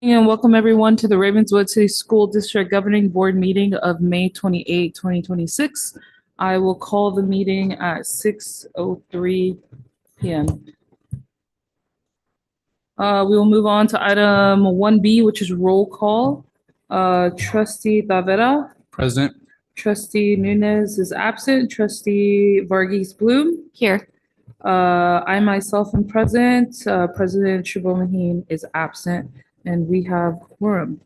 And welcome everyone to the Ravenswood City School District Governing Board meeting of May 28, 2026. I will call the meeting at 6:03 p.m. We will move on to item 1B, which is roll call. Trustee Tavera, Present. Trustee Nunez is absent. Trustee Varghese Bloom. Here. I myself am present. President Shubomahin is absent, and we have quorum.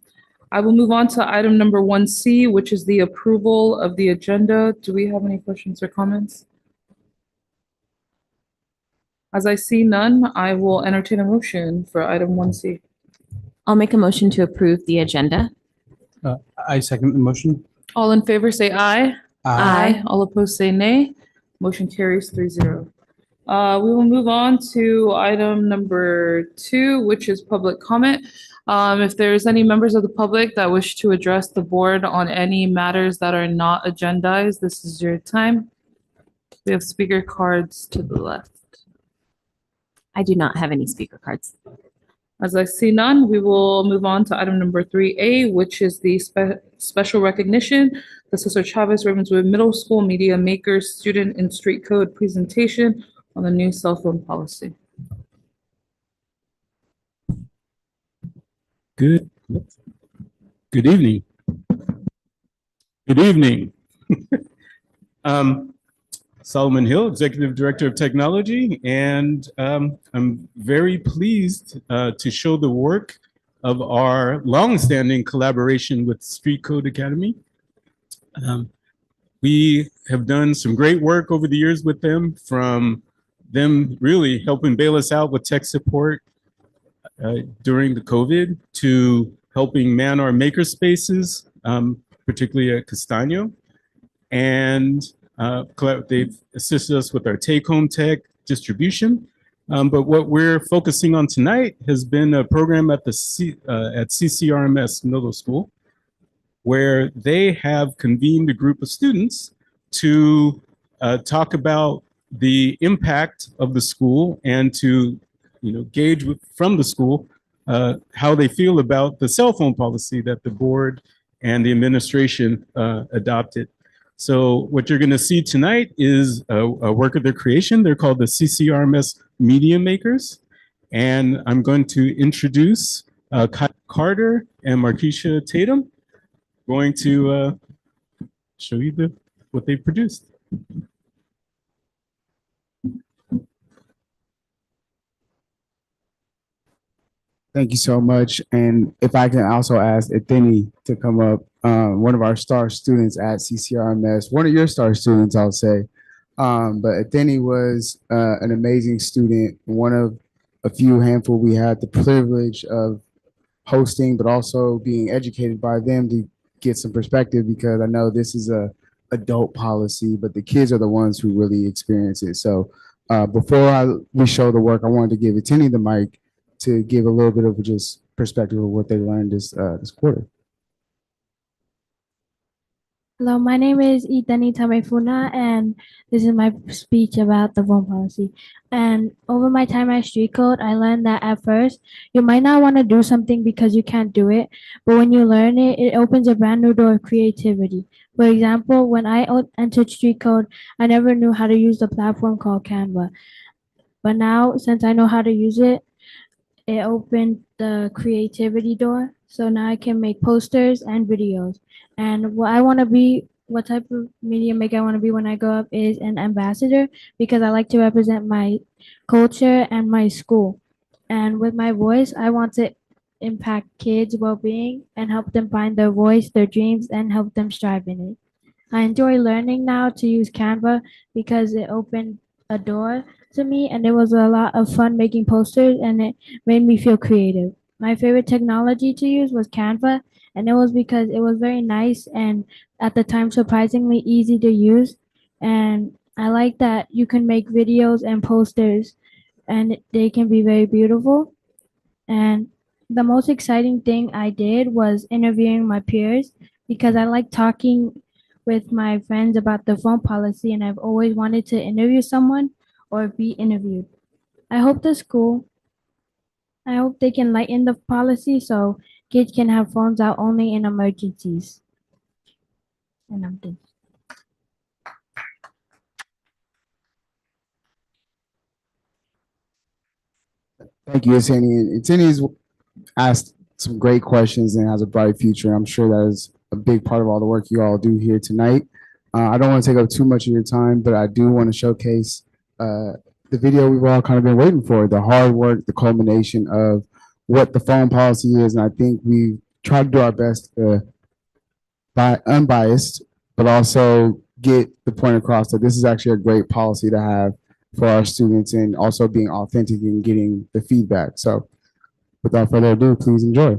I will move on to item number 1C, which is the approval of the agenda. Do we have any questions or comments? As I see none, I will entertain a motion for item 1C. I'll make a motion to approve the agenda. I second the motion. All in favor say aye. Aye. All opposed say nay. Motion carries 3-0. We will move on to item number 2, which is public comment. If there's any members of the public that wish to address the board on any matters that are not agendized, this is your time. We have speaker cards to the left. I do not have any speaker cards. As I see none, we will move on to item number 3A, which is the special recognition, the Cesar Chavez Ravenswood Middle School Media Makers Student and Street Code presentation on the new cell phone policy. Good evening. Good evening. Solomon Hill, Executive Director of Technology, and I'm very pleased to show the work of our longstanding collaboration with Street Code Academy. We have done some great work over the years with them, from them really helping bail us out with tech support during the COVID, to helping man our maker spaces, particularly at Castaño. And they've assisted us with our take-home tech distribution. But what we're focusing on tonight has been a program at CCRMS Middle School, where they have convened a group of students to talk about the impact of the school and to gauge from the school how they feel about the cell phone policy that the board and the administration adopted. So what you're going to see tonight is a work of their creation. They're called the CCRMS Media Makers. And I'm going to introduce Kyle Carter and Markeisha Tatum, going to show you what they produced. Thank you so much. And if I can also ask Athene to come up, one of our star students at CCRMS, one of your star students, I'll say. But Athene was an amazing student, one of a few handful we had the privilege of hosting, but also being educated by them to get some perspective, because I know this is a adult policy, but the kids are the ones who really experience it. So before we show the work, I wanted to give Athene the mic to give a little bit of just perspective of what they learned this quarter. Hello, my name is Itani Tamefuna, and this is my speech about the phone policy. And over my time at Street Code, I learned that at first, you might not want to do something because you can't do it, but when you learn it, it opens a brand new door of creativity. For example, when I entered Street Code, I never knew how to use the platform called Canva. But now, since I know how to use it, it opened the creativity door. So now I can make posters and videos. And what I want to be, what type of media maker I want to be when I grow up is an ambassador, because I like to represent my culture and my school. And with my voice, I want to impact kids' well-being and help them find their voice, their dreams, and help them strive in it. I enjoy learning now to use Canva because it opened a door to me, and it was a lot of fun making posters, and it made me feel creative. My favorite technology to use was Canva, and it was because it was very nice and at the time surprisingly easy to use. And I like that you can make videos and posters and they can be very beautiful. And the most exciting thing I did was interviewing my peers, because I like talking with my friends about the phone policy, and I've always wanted to interview someone or be interviewed. I hope the school I hope they can lighten the policy so kids can have phones out only in emergencies. And I'm done. Thank you, Atini. Atini's asked some great questions and has a bright future. I'm sure that is a big part of all the work you all do here tonight. I don't want to take up too much of your time, but I do want to showcase the video we've all kind of been waiting for, the hard work, the culmination of what the phone policy is. And I think we try to do our best to be unbiased, but also get the point across that this is actually a great policy to have for our students and also being authentic and getting the feedback. So without further ado, please enjoy.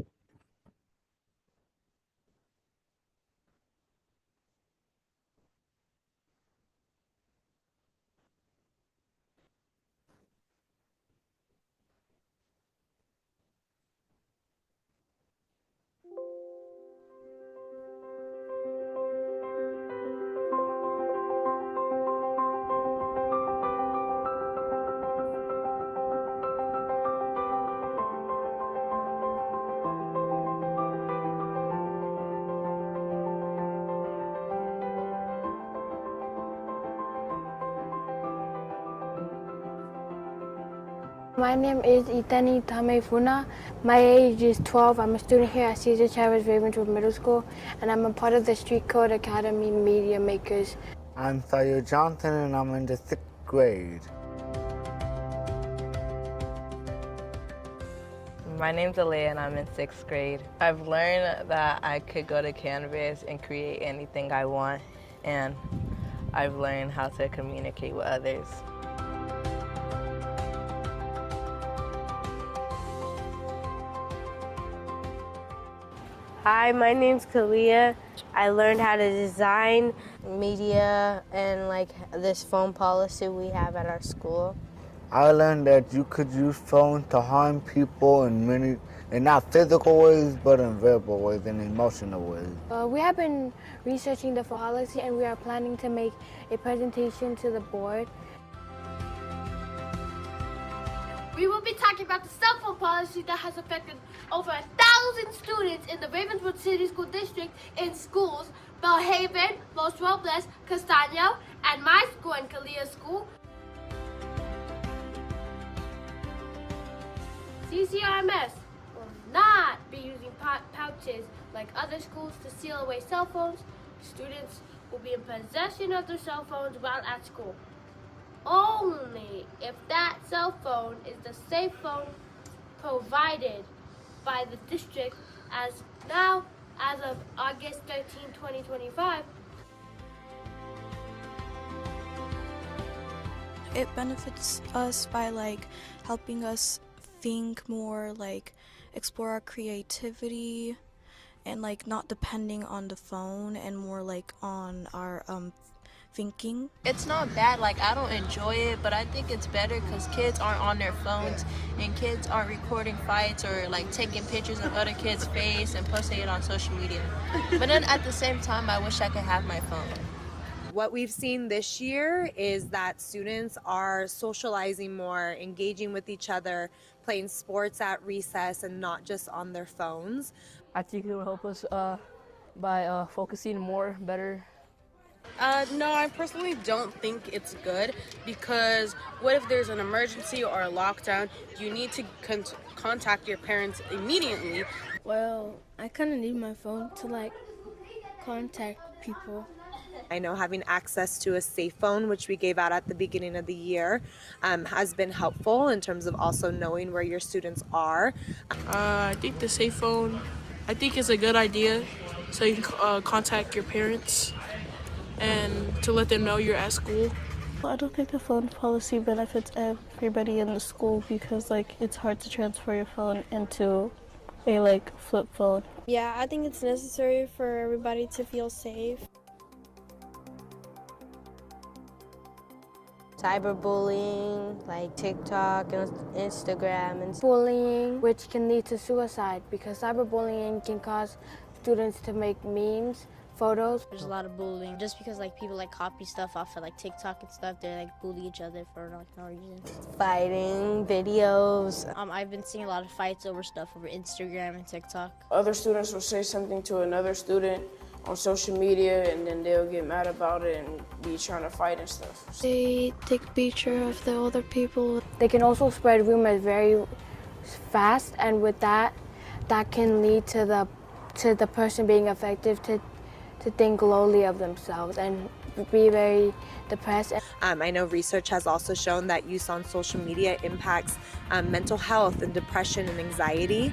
My name is Itani Tamefuna. My age is 12. I'm a student here at Cesar Chavez Ravenswood Middle School, and I'm a part of the Street Code Academy Media Makers. I'm Thayer Johnson, and I'm in the 6th grade. My name's Alea and I'm in 6th grade. I've learned that I could go to Canvas and create anything I want, and I've learned how to communicate with others. Hi, my name's Kalia. I learned how to design media and this phone policy we have at our school. I learned that you could use phones to harm people in not physical ways, but in verbal ways and emotional ways. We have been researching the policy, and we are planning to make a presentation to the board. We will be talking about the cell phone policy that has affected over 1,000 students in the Ravenswood City School District in schools, Belhaven, Los Robles, Castaño, and my school and Kalia School. CCRMS will not be using pouches like other schools to seal away cell phones. Students will be in possession of their cell phones while at school. Only if that cell phone is the safe phone provided by the district as of August 13, 2025. It benefits us by helping us think more, explore our creativity, and not depending on the phone and more on our thinking. It's not bad, I don't enjoy it, but I think it's better because kids aren't on their phones and kids aren't recording fights or taking pictures of other kids' face and posting it on social media. But then at the same time, I wish I could have my phone. What we've seen this year is that students are socializing more, engaging with each other, playing sports at recess and not just on their phones. I think it will help us by focusing more, better. No, I personally don't think it's good because what if there's an emergency or a lockdown? You need to contact your parents immediately. Well, I kind of need my phone to contact people. I know having access to a safe phone, which we gave out at the beginning of the year, has been helpful in terms of also knowing where your students are. I think the safe phone, is a good idea so you can contact your parents and to let them know you're at school. I don't think the phone policy benefits everybody in the school because it's hard to transfer your phone into a flip phone. Yeah, I think it's necessary for everybody to feel safe. Cyberbullying, TikTok and Instagram, and bullying, which can lead to suicide because cyberbullying can cause students to make memes photos. There's a lot of bullying just because like people like copy stuff off of like TikTok and stuff. They like bully each other for like no reason. Fighting videos. I've been seeing a lot of fights over stuff over Instagram and TikTok. Other students will say something to another student on social media and then they'll get mad about it and be trying to fight and stuff. They take picture of the other people. They can also spread rumors very fast, and with that can lead to the person being affected to think lowly of themselves and be very depressed. I know research has also shown that use on social media impacts mental health and depression and anxiety.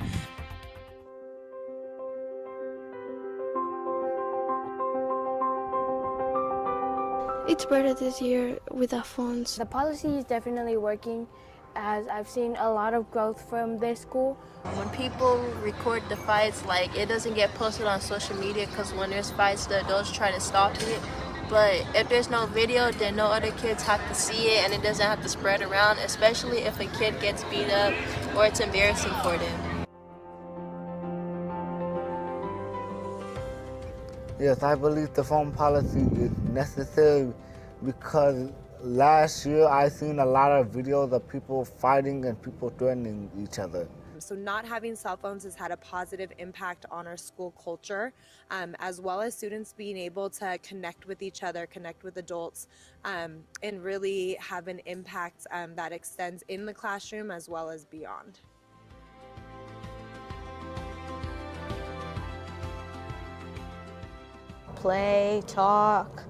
It's better this year with the phones. The policy is definitely working, as I've seen a lot of growth from this school. When people record the fights, like it doesn't get posted on social media because when there's fights, the adults try to stop it. But if there's no video, then no other kids have to see it and it doesn't have to spread around, especially if a kid gets beat up or it's embarrassing for them. Yes, I believe the phone policy is necessary because last year I seen a lot of videos of people fighting and people threatening each other. So not having cell phones has had a positive impact on our school culture, as well as students being able to connect with each other, connect with adults, and really have an impact that extends in the classroom as well as beyond. Play, talk,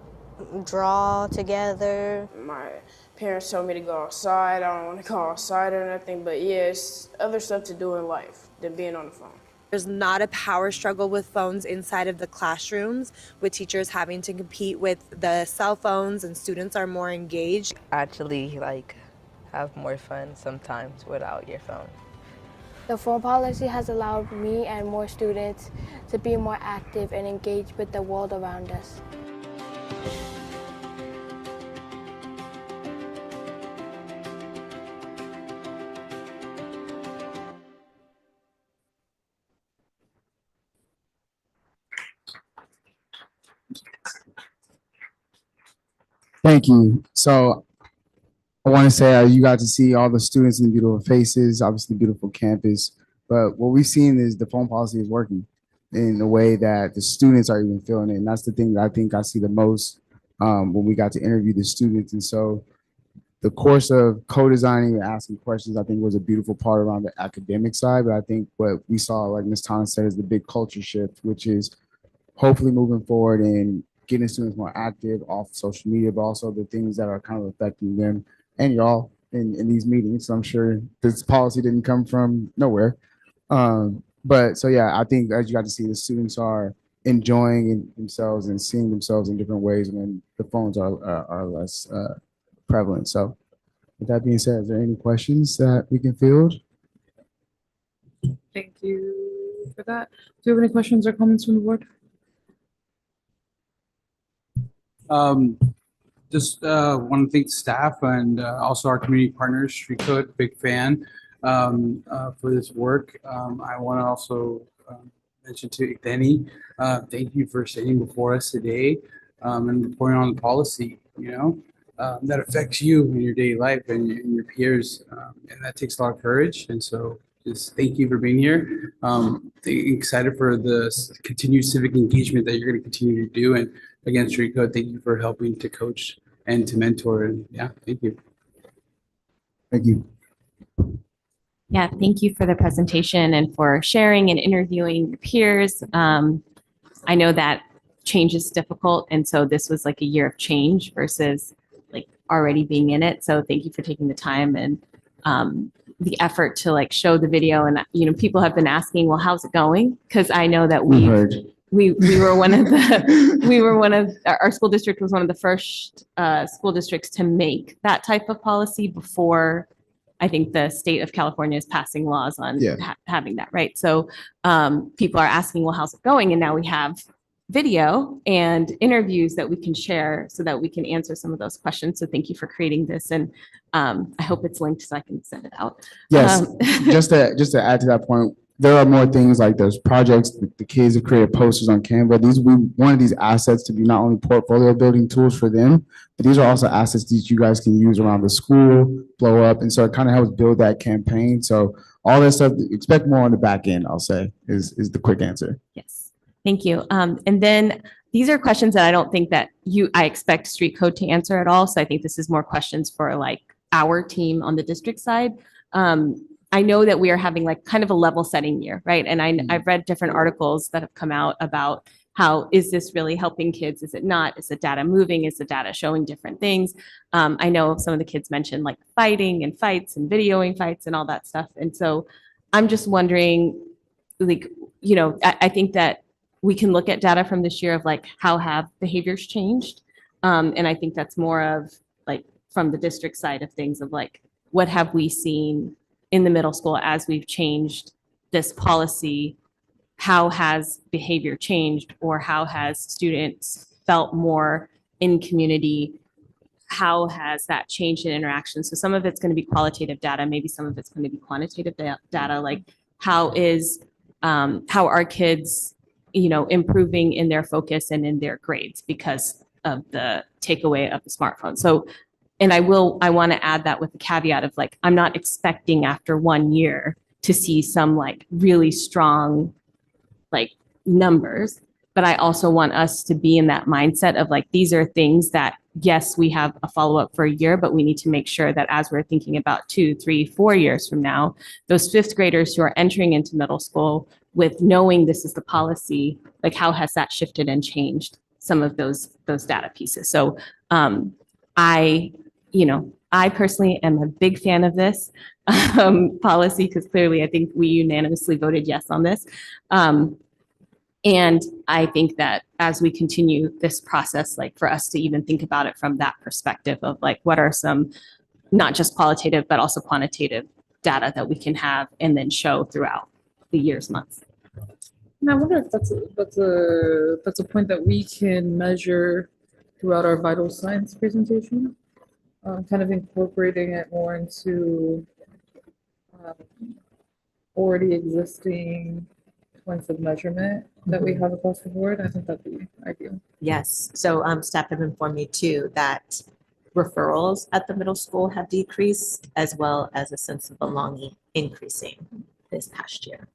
draw together. My parents told me to go outside. I don't want to go outside or nothing, but yeah, it's other stuff to do in life than being on the phone. There's not a power struggle with phones inside of the classrooms, with teachers having to compete with the cell phones and students are more engaged. Actually, like, have more fun sometimes without your phone. The phone policy has allowed me and more students to be more active and engaged with the world around us. Thank you. So I want to say you got to see all the students and beautiful faces, obviously beautiful campus. But what we've seen is the phone policy is working in a way that the students are even feeling it. And that's the thing that I think I see the most when we got to interview the students. And so the course of co-designing and asking questions, I think was a beautiful part around the academic side. But I think what we saw, like Ms. Thomas said, is the big culture shift, which is hopefully moving forward and getting students more active off social media, but also the things that are kind of affecting them and y'all in these meetings. So I'm sure this policy didn't come from nowhere. But so, yeah, I think as you got to see, the students are enjoying themselves and seeing themselves in different ways when the phones are less prevalent. So with that being said, is there any questions that we can field? Thank you for that. Do you have any questions or comments from the board? Just want to thank staff and also our community partners, Street Code, big fan for this work. I want to also mention to Denny, thank you for sitting before us today and reporting on the policy, that affects you in your daily life and your peers. And that takes a lot of courage. And so just thank you for being here. Excited for the continued civic engagement that you're going to continue to do. And again, Street Code, thank you for helping to coach and to mentor. And yeah, thank you. Thank you. Yeah, thank you for the presentation and for sharing and interviewing your peers. I know that change is difficult. And so this was like a year of change versus like already being in it. So thank you for taking the time and the effort to like show the video. And, people have been asking, well, how's it going? Because I know that we were one of our school district was one of the first school districts to make that type of policy before I think the state of California is passing laws on having that, right? So people are asking, well, how's it going? And now we have video and interviews that we can share so that we can answer some of those questions. So thank you for creating this. And I hope it's linked so I can send it out. Yes, just to add to that point, there are more things like those projects, the kids have created posters on Canva. We wanted these assets to be not only portfolio building tools for them, but these are also assets that you guys can use around the school, blow up. And so it kind of helps build that campaign. So all that stuff, expect more on the back end, I'll say, is the quick answer. Yes, thank you. And then these are questions that I don't think that I expect Street Code to answer at all. So I think this is more questions for like our team on the district side. I know that we are having like kind of a level setting year, right? And I've read different articles that have come out about how is this really helping kids? Is it not? Is the data moving? Is the data showing different things? I know some of the kids mentioned like fighting and fights and videoing fights and all that stuff. And so I'm just wondering, like, you know, I think that we can look at data from this year of like how have behaviors changed. And I think that's more of like from the district side of things of like, what have we seen in the middle school as we've changed this policy? How has behavior changed, or how has students felt more in community? How has that changed in interaction? So some of it's going to be qualitative data, maybe some of it's going to be quantitative data, like how are kids, you know, improving in their focus and in their grades because of the takeaway of the smartphone. So, and I want to add that with the caveat of like, I'm not expecting after 1 year to see some like really strong like numbers, but I also want us to be in that mindset of like, these are things that, yes, we have a follow-up for a year, but we need to make sure that as we're thinking about 2, 3, 4 years from now, those fifth graders who are entering into middle school with knowing this is the policy, like how has that shifted and changed some of those data pieces. So I personally am a big fan of this policy because clearly I think we unanimously voted yes on this. And I think that as we continue this process, like for us to even think about it from that perspective of like, what are some, not just qualitative, but also quantitative data that we can have and then show throughout the years, months. And I wonder if that's a point that we can measure throughout our vital signs presentation, kind of incorporating it more into already existing points of measurement that we have across the board. I think that'd be ideal. Yes, so staff have informed me too that referrals at the middle school have decreased as well as a sense of belonging increasing this past year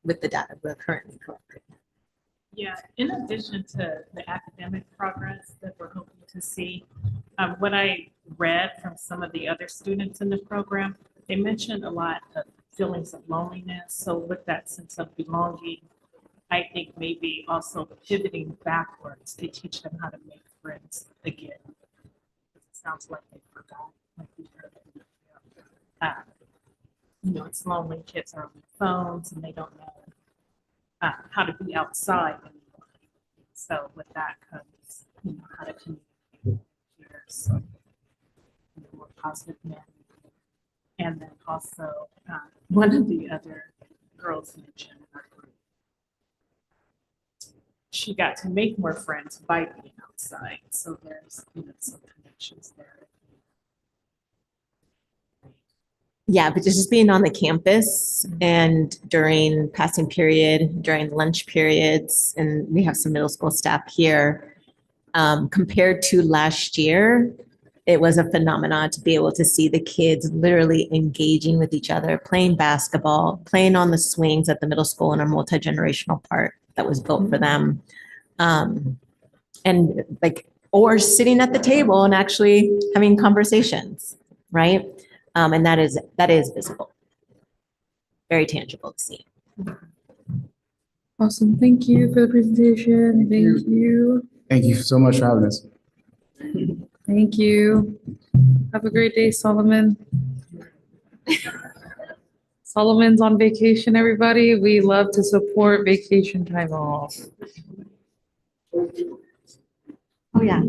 with the data we're currently collecting. Yeah, in addition to the academic progress that we're hoping to see, what I read from some of the other students in the program, they mentioned a lot of feelings of loneliness. So with that sense of belonging, I think maybe also pivoting backwards to teach them how to make friends again. It sounds like they forgot, like we heard. You know, it's lonely, kids are on their phones and they don't know how to be outside anymore. So with that comes, you know, how to communicate with peers, so, in a more positive manner. And then also, one of the other girls mentioned in our group, she got to make more friends by being outside. So there's, you know, some connections there. Yeah, but just being on the campus and during passing period, during lunch periods, and we have some middle school staff here, compared to last year, it was a phenomenon to be able to see the kids literally engaging with each other, playing basketball, playing on the swings at the middle school in a multi-generational park that was built for them. And like, or sitting at the table and actually having conversations, right? And that is visible, very tangible to see. Awesome. Thank you for the presentation. Thank you. Thank you so much for having us. Thank you. Have a great day, Solomon. Solomon's on vacation, everybody. We love to support vacation time off. Oh, yeah.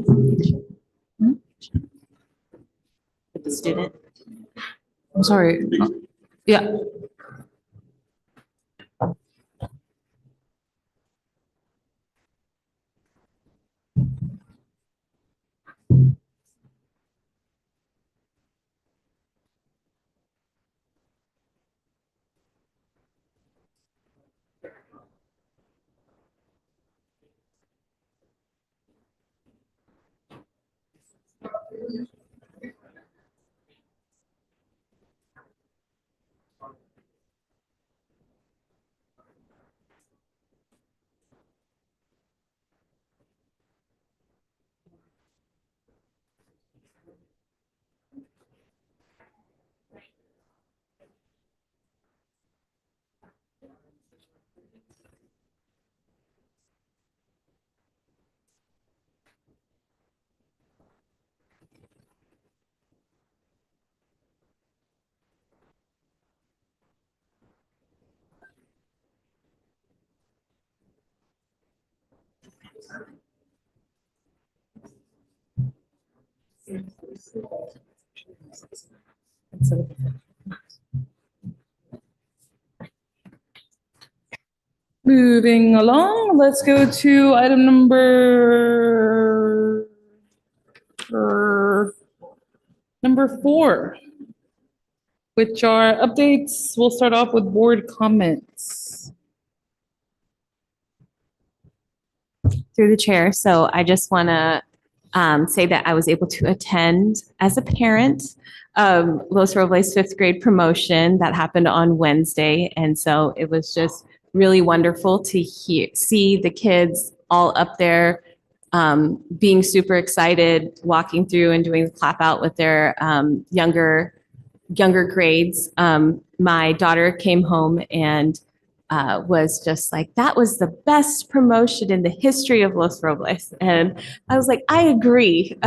With the student. I'm sorry. Yeah. Moving along, let's go to item number 4, which are updates. We'll start off with board comments. Through the chair. So I just want to say that I was able to attend as a parent Los Robles 5th grade promotion that happened on Wednesday. And so it was just really wonderful to see the kids all up there being super excited, walking through and doing the clap out with their younger grades. My daughter came home and was just like, that was the best promotion in the history of Los Robles. And I was like, I agree.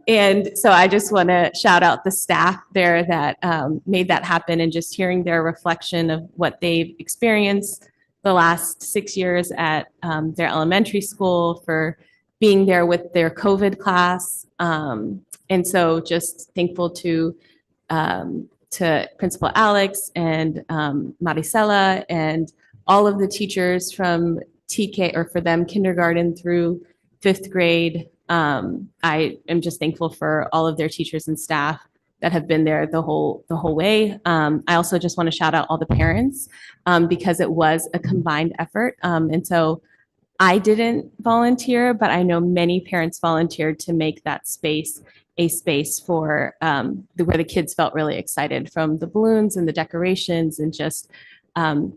And so I just want to shout out the staff there that made that happen, and just hearing their reflection of what they've experienced the last 6 years at their elementary school, for being there with their COVID class. And so just thankful to Principal Alex and Maricela and all of the teachers from TK, or for them, kindergarten through 5th grade. I am just thankful for all of their teachers and staff that have been there the whole way. I also just want to shout out all the parents because it was a combined effort. And so I didn't volunteer, but I know many parents volunteered to make that space a space for where the kids felt really excited, from the balloons and the decorations, and just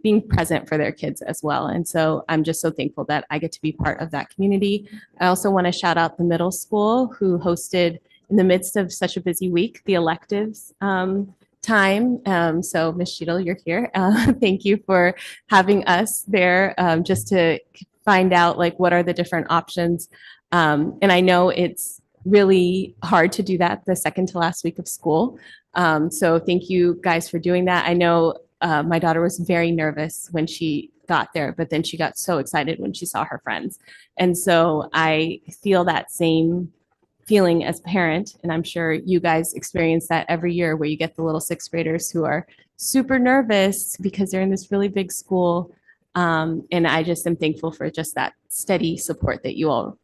being present for their kids as well. And so I'm just so thankful that I get to be part of that community. I also want to shout out the middle school, who hosted, in the midst of such a busy week, the electives time. So Ms. Cheadle, you're here. Thank you for having us there, just to find out like what are the different options. And I know it's really hard to do that the second to last week of school. So thank you guys for doing that. I know my daughter was very nervous when she got there, but then she got so excited when she saw her friends. And so I feel that same feeling as a parent, and I'm sure you guys experience that every year, where you get the little 6th graders who are super nervous because they're in this really big school. And I just am thankful for just that steady support that you all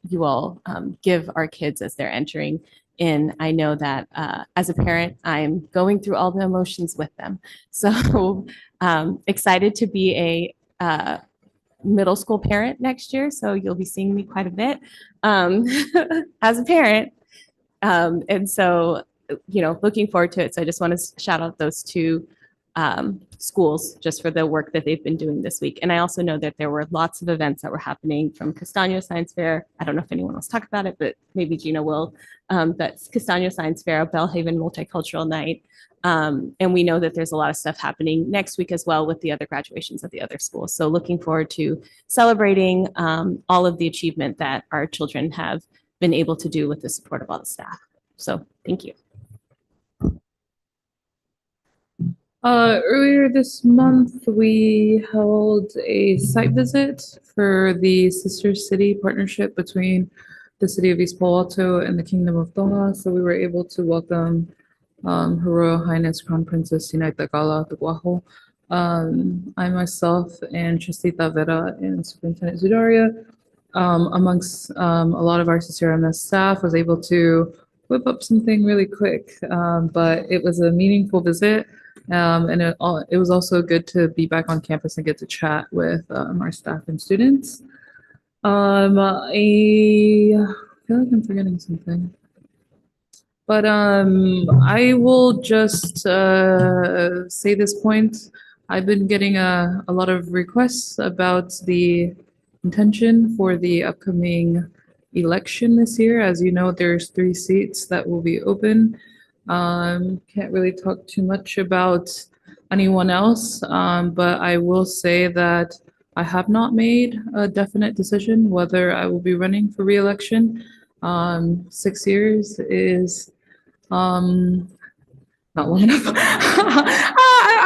give our kids as they're entering in. I know that as a parent, I'm going through all the emotions with them. So excited to be a middle school parent next year. So you'll be seeing me quite a bit as a parent. And so, looking forward to it. So I just want to shout out those two schools just for the work that they've been doing this week. And I also know that there were lots of events that were happening, from Castaño Science Fair. I don't know if anyone else talked about it, but maybe Gina will. That's Castaño Science Fair, Bellhaven Multicultural Night. And we know that there's a lot of stuff happening next week as well with the other graduations at the other schools. So looking forward to celebrating all of the achievement that our children have been able to do with the support of all the staff. So thank you. Earlier this month, we held a site visit for the Sister City partnership between the City of East Palo Alto and the Kingdom of Doha. So we were able to welcome Her Royal Highness Crown Princess Sinaita Gala Tuguaho. I myself and Chastita Vera and Superintendent Zudaria, amongst a lot of our CCRMS staff, was able to whip up something really quick, but it was a meaningful visit. And it was also good to be back on campus and get to chat with our staff and students. I feel like I'm forgetting something. But I will just say this point. I've been getting a lot of requests about the intention for the upcoming election this year. As you know, there's 3 seats that will be open. Can't really talk too much about anyone else, but I will say that I have not made a definite decision whether I will be running for re-election. 6 years is not long enough.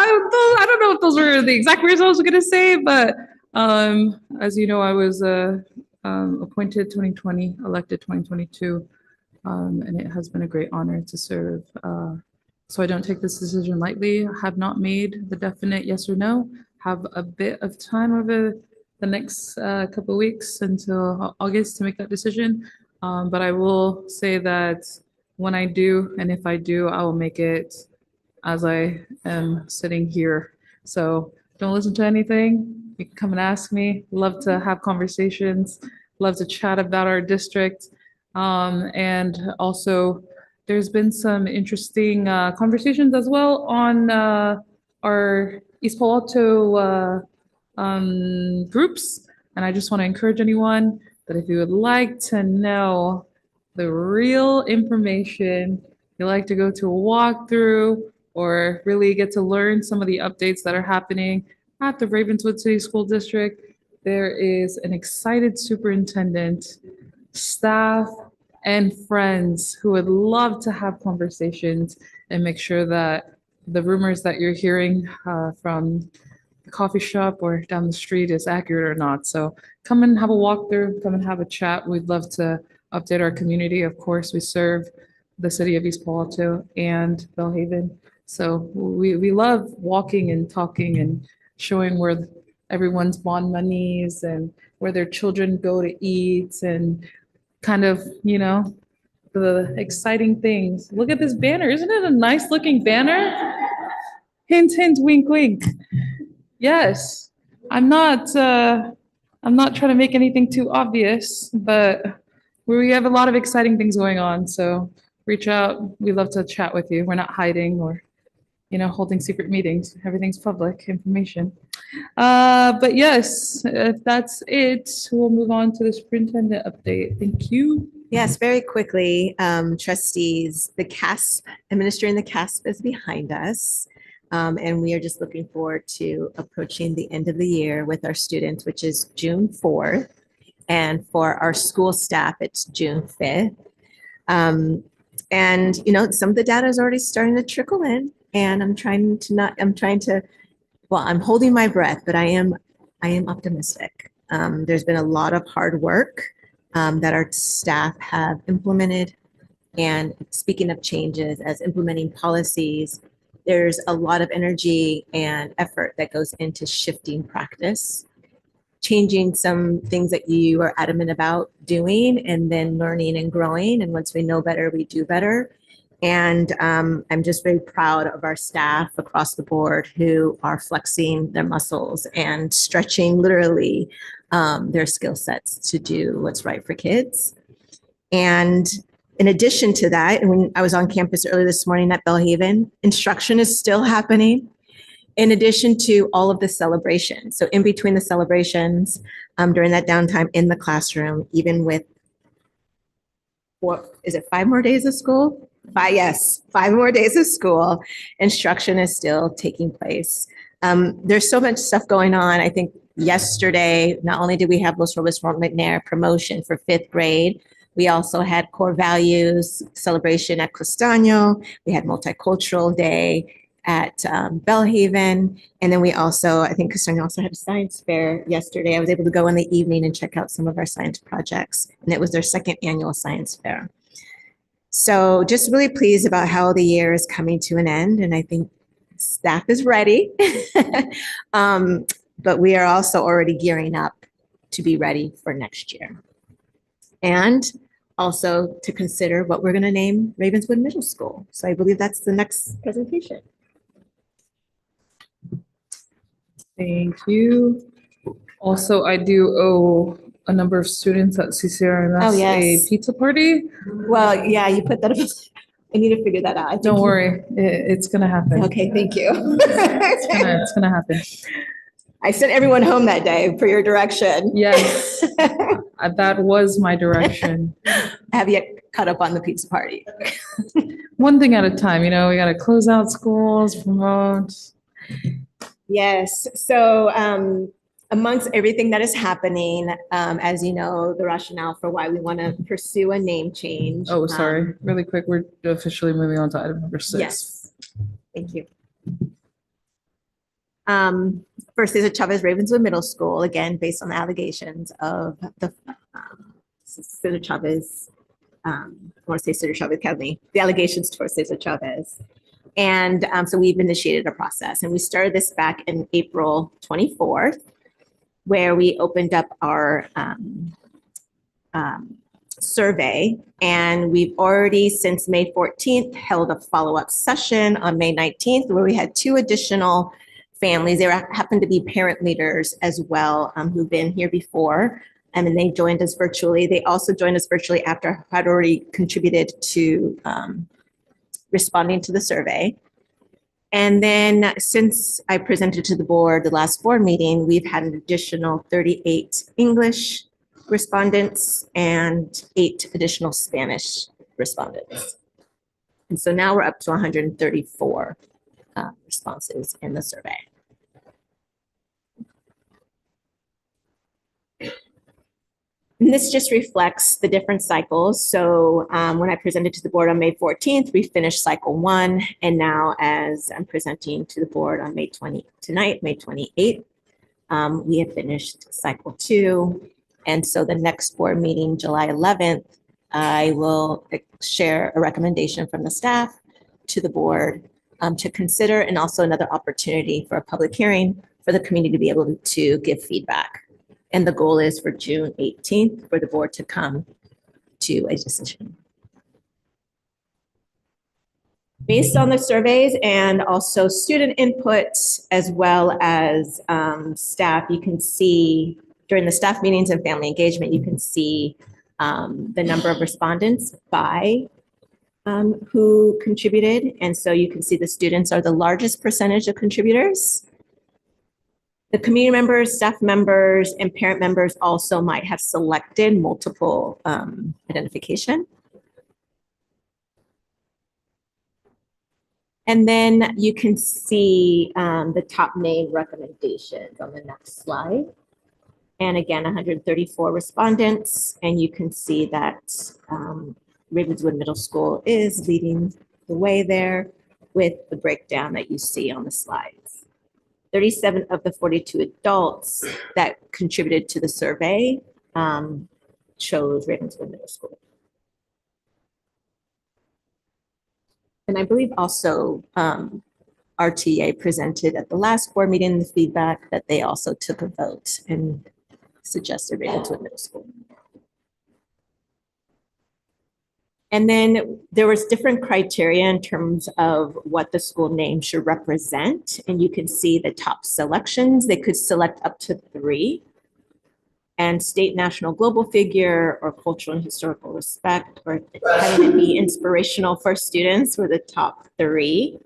I don't know if those were the exact words I was going to say, but as you know, I was appointed 2020, elected 2022, and it has been a great honor to serve. So I don't take this decision lightly. I have not made the definite yes or no. Have a bit of time over the next couple of weeks until August to make that decision. But I will say that when I do, and if I do, I will make it as I am sitting here. So don't listen to anything. You can come and ask me. Love to have conversations. Love to chat about our district. And also, there's been some interesting conversations as well on our East Palo Alto groups. And I just want to encourage anyone that if you would like to know the real information, you like to go to a walkthrough or really get to learn some of the updates that are happening at the Ravenswood City School District, there is an excited superintendent, staff, and friends who would love to have conversations and make sure that the rumors that you're hearing from the coffee shop or down the street is accurate or not. So come and have a walkthrough, come and have a chat. We'd love to update our community. Of course, we serve the city of East Palo Alto and Bellhaven. So we love walking and talking and showing where everyone's bond monies and where their children go to eat and kind of, you know, the exciting things. Look at this banner. Isn't it a nice looking banner? Hint, hint, wink, wink. Yes, I'm not trying to make anything too obvious, but we have a lot of exciting things going on. So reach out. We love to chat with you. We're not hiding or, you know, holding secret meetings. Everything's public information. But yes, if that's it, we'll move on to the superintendent update. Thank you. Yes, very quickly, trustees, the CASP, administering the CASP is behind us. And we are just looking forward to approaching the end of the year with our students, which is June 4th. And for our school staff, it's June 5th. And, you know, some of the data is already starting to trickle in. And I'm holding my breath, but I am optimistic. There's been a lot of hard work that our staff have implemented. And speaking of changes, as implementing policies, there's a lot of energy and effort that goes into shifting practice, changing some things that you are adamant about doing, and then learning and growing. And once we know better, we do better. And I'm just very proud of our staff across the board who are flexing their muscles and stretching literally their skill sets to do what's right for kids. And in addition to that, when I was on campus early this morning at Bellhaven, instruction is still happening in addition to all of the celebrations. So in between the celebrations, during that downtime in the classroom, even with, what is it, 5 more days of school? 5 more days of school, instruction is still taking place. There's so much stuff going on. I think yesterday, not only did we have Los Robles McNair promotion for 5th grade, we also had core values celebration at Costaño. We had multicultural day at Bellhaven. And then we also, I think Costaño also had a science fair yesterday. I was able to go in the evening and check out some of our science projects. And it was their 2nd annual science fair. So just really pleased about how the year is coming to an end. And I think staff is ready. But we are also already gearing up to be ready for next year. And also to consider what we're going to name Ravenswood Middle School. So I believe that's the next presentation. Thank you. Also, I do owe a number of students at CCRMS a pizza party. Well, yeah, you put that up. I need to figure that out. Don't worry, it's going to happen. Okay, thank you. It's gonna happen. I sent everyone home that day for your direction. Yes, that was my direction. Have you caught up on the pizza party? One thing at a time, you know, we got to close out schools, promote. Yes, so amongst everything that is happening, as you know, the rationale for why we want to pursue a name change. Oh, sorry, really quick, we're officially moving on to item number 6. Yes, thank you. First is at Chavez Ravenswood Middle School, again, based on the allegations of the Cesar Chavez, I want to say Cesar Chavez County, the allegations towards Cesar Chavez. And so we've initiated a process, and we started this back in April 24th, where we opened up our survey, and we've already since May 14th held a follow-up session on May 19th where we had 2 additional families. There happened to be parent leaders as well who've been here before, and they joined us virtually. They also joined us virtually after had already contributed to responding to the survey. And then since I presented to the board the last board meeting, we've had an additional 38 English respondents and 8 additional Spanish respondents. And so now we're up to 134 responses in the survey. And this just reflects the different cycles. So when I presented to the board on May 14th, we finished cycle 1. And now as I'm presenting to the board on May 28th, we have finished cycle 2. And so the next board meeting, July 11th, I will share a recommendation from the staff to the board to consider, and also another opportunity for a public hearing for the community to be able to give feedback. And the goal is for June 18th for the board to come to a decision. Based on the surveys and also student input, as well as staff, you can see during the staff meetings and family engagement, you can see the number of respondents by who contributed. And so you can see the students are the largest percentage of contributors. The community members, staff members, and parent members also might have selected multiple identification. And then you can see the top main recommendations on the next slide. And again, 134 respondents, and you can see that Ravenswood Middle School is leading the way there with the breakdown that you see on the slides. 37 of the 42 adults that contributed to the survey chose Ravenswood Middle School. And I believe also RTA presented at the last board meeting the feedback that they also took a vote and suggested Ravenswood Middle School. And then there was different criteria in terms of what the school name should represent. And you can see the top selections. They could select up to 3. And state, national, global figure, or cultural and historical respect, or having it be inspirational for students were the top 3.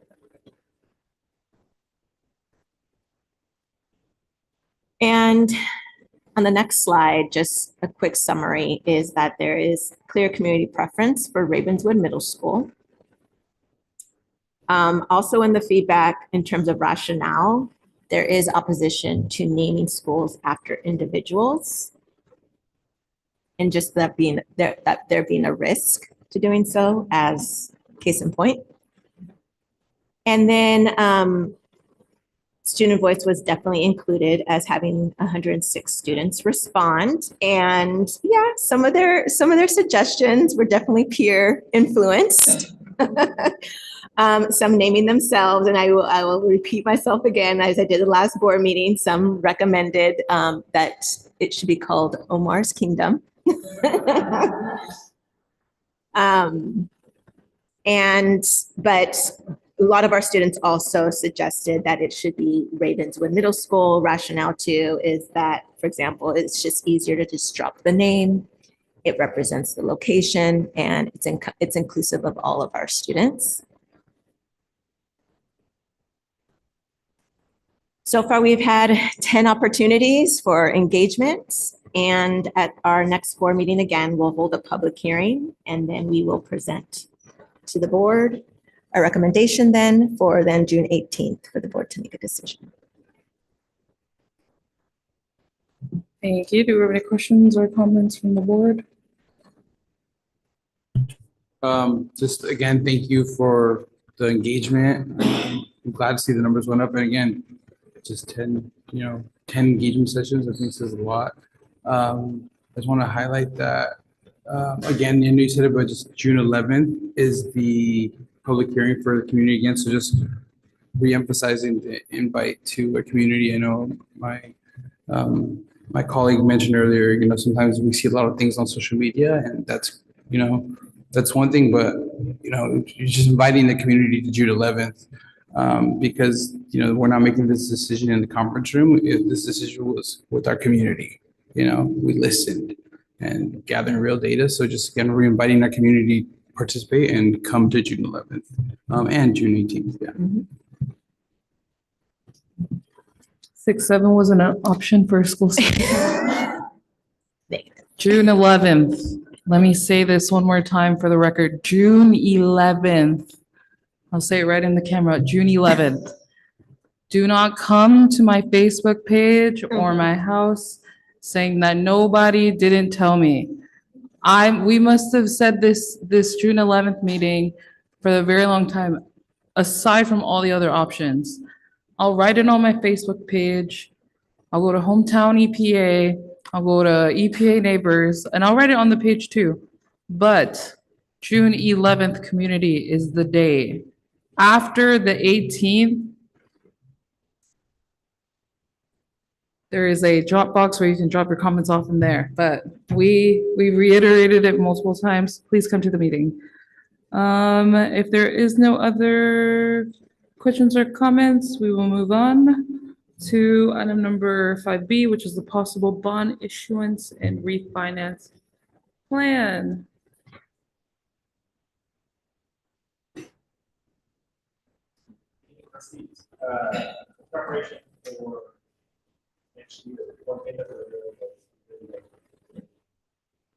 And on the next slide, just a quick summary is that there is clear community preference for Ravenswood Middle School. Also in the feedback in terms of rationale, there is opposition to naming schools after individuals, and just that there being a risk to doing so, as case in point. And then student voice was definitely included as having 106 students respond. And yeah, some of their suggestions were definitely peer influenced. Some naming themselves, and I will repeat myself again as I did the last board meeting. Some recommended that it should be called Omar's Kingdom. But a lot of our students also suggested that it should be Ravenswood Middle School. Rationale too is that, for example, it's just easier to just drop the name. It represents the location, and it's inclusive of all of our students. So far, we've had 10 opportunities for engagement, and at our next board meeting, again, we'll hold a public hearing, and then we will present to the board a recommendation then for June 18th for the board to make a decision. Thank you. Do we have any questions or comments from the board? Just again, thank you for the engagement. I'm glad to see the numbers went up. And again, just 10 engagement sessions, I think says a lot. just want to highlight that, again, I know you said it, but just June 11th is the public hearing for the community again. So just re-emphasizing the invite to a community. I know my colleague mentioned earlier, sometimes we see a lot of things on social media, and that's one thing, but, you're just inviting the community to June 11th, because, we're not making this decision in the conference room. This decision was with our community. We listened and gathering real data. So just again, we're inviting our community to participate and come to June 11th, and June 18th. Yeah. 6-7 wasn't an option for school. June 11th. Let me say this one more time for the record. June 11th. I'll say it right in the camera. June 11th. Do not come to my Facebook page or my house saying that nobody didn't tell me. We must have said this June 11th meeting for a very long time, aside from all the other options. I'll write it on my Facebook page. I'll go to Hometown EPA. I'll go to EPA Neighbors, and I'll write it on the page too. But June 11th community is the day. After the 18th, there is a Dropbox where you can drop your comments off in there, but we reiterated it multiple times. Please come to the meeting. If there is no other questions or comments, we will move on to item number 5B, which is the possible bond issuance and refinance plan. Preparation for next year.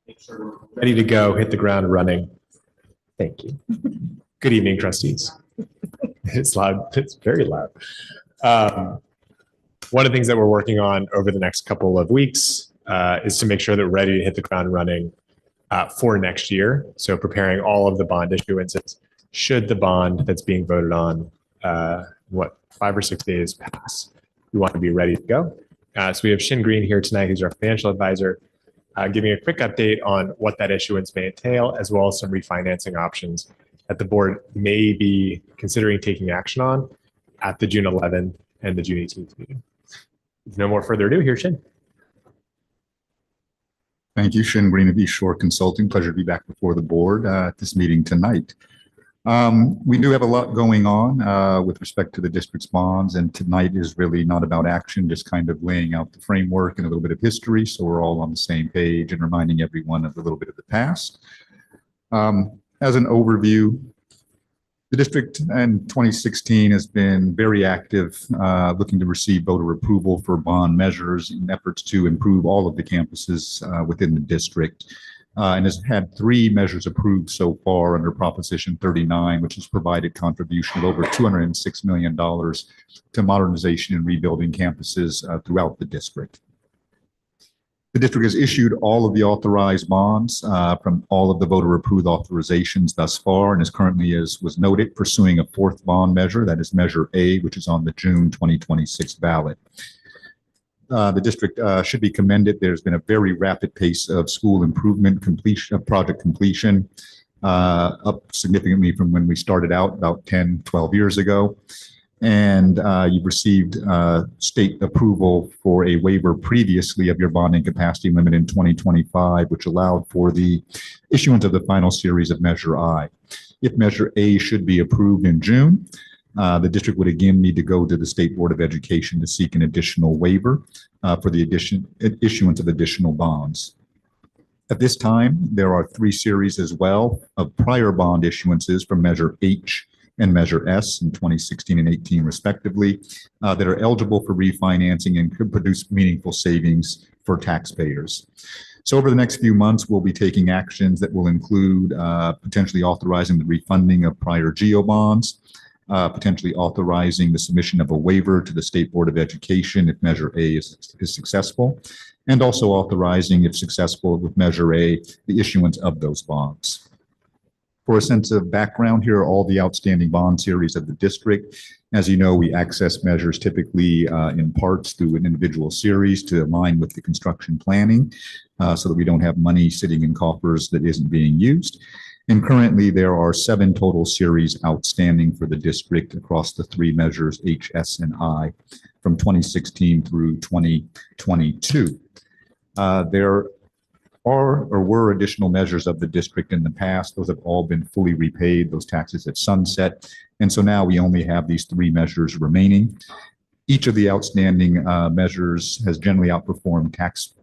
Make sure we're ready to go, hit the ground running. Thank you. Good evening, trustees. It's loud. It's very loud. One of the things that we're working on over the next couple of weeks is to make sure that we're ready to hit the ground running for next year. So preparing all of the bond issuances should the bond that's being voted on, 5 or 6 days pass. We want to be ready to go. So we have Shin Green here tonight, who's our financial advisor, giving a quick update on what that issuance may entail, as well as some refinancing options that the board may be considering taking action on at the June 11th and the June 18th meeting. With no more further ado, here's Shin. Thank you, Shin Green of East Shore Consulting. Pleasure to be back before the board at this meeting tonight. We do have a lot going on with respect to the district's bonds, and tonight is really not about action, just kind of laying out the framework and a little bit of history, so we're all on the same page and reminding everyone of a little bit of the past. As an overview, the district in 2016 has been very active, looking to receive voter approval for bond measures in efforts to improve all of the campuses within the district. And has had 3 measures approved so far under Proposition 39, which has provided contribution of over $206 million to modernization and rebuilding campuses throughout the district. The district has issued all of the authorized bonds from all of the voter approved authorizations thus far, and is currently, as was noted, pursuing a 4th bond measure, that is Measure A, which is on the June 2026 ballot. The district should be commended. There's been a very rapid pace of school improvement completion, of project completion, up significantly from when we started out about 10, 12 years ago. And you've received state approval for a waiver previously of your bonding capacity limit in 2025, which allowed for the issuance of the final series of Measure I. If Measure A should be approved in June, the district would again need to go to the State Board of Education to seek an additional waiver for the issuance of additional bonds. At this time, there are 3 series as well of prior bond issuances from Measure H and Measure S in 2016 and 18 respectively that are eligible for refinancing and could produce meaningful savings for taxpayers. So over the next few months, we'll be taking actions that will include potentially authorizing the refunding of prior GEO bonds, potentially authorizing the submission of a waiver to the State Board of Education if Measure A is successful, and also authorizing, if successful with Measure A, the issuance of those bonds. For a sense of background, here are all the outstanding bond series of the district. As you know, we access measures typically in parts through an individual series to align with the construction planning so that we don't have money sitting in coffers that isn't being used. And currently there are 7 total series outstanding for the district across the 3 measures H, S, and I from 2016 through 2022. There are or were additional measures of the district in the past. Those have all been fully repaid. Those taxes have sunset. And so now we only have these 3 measures remaining. Each of the outstanding measures has generally outperformed tax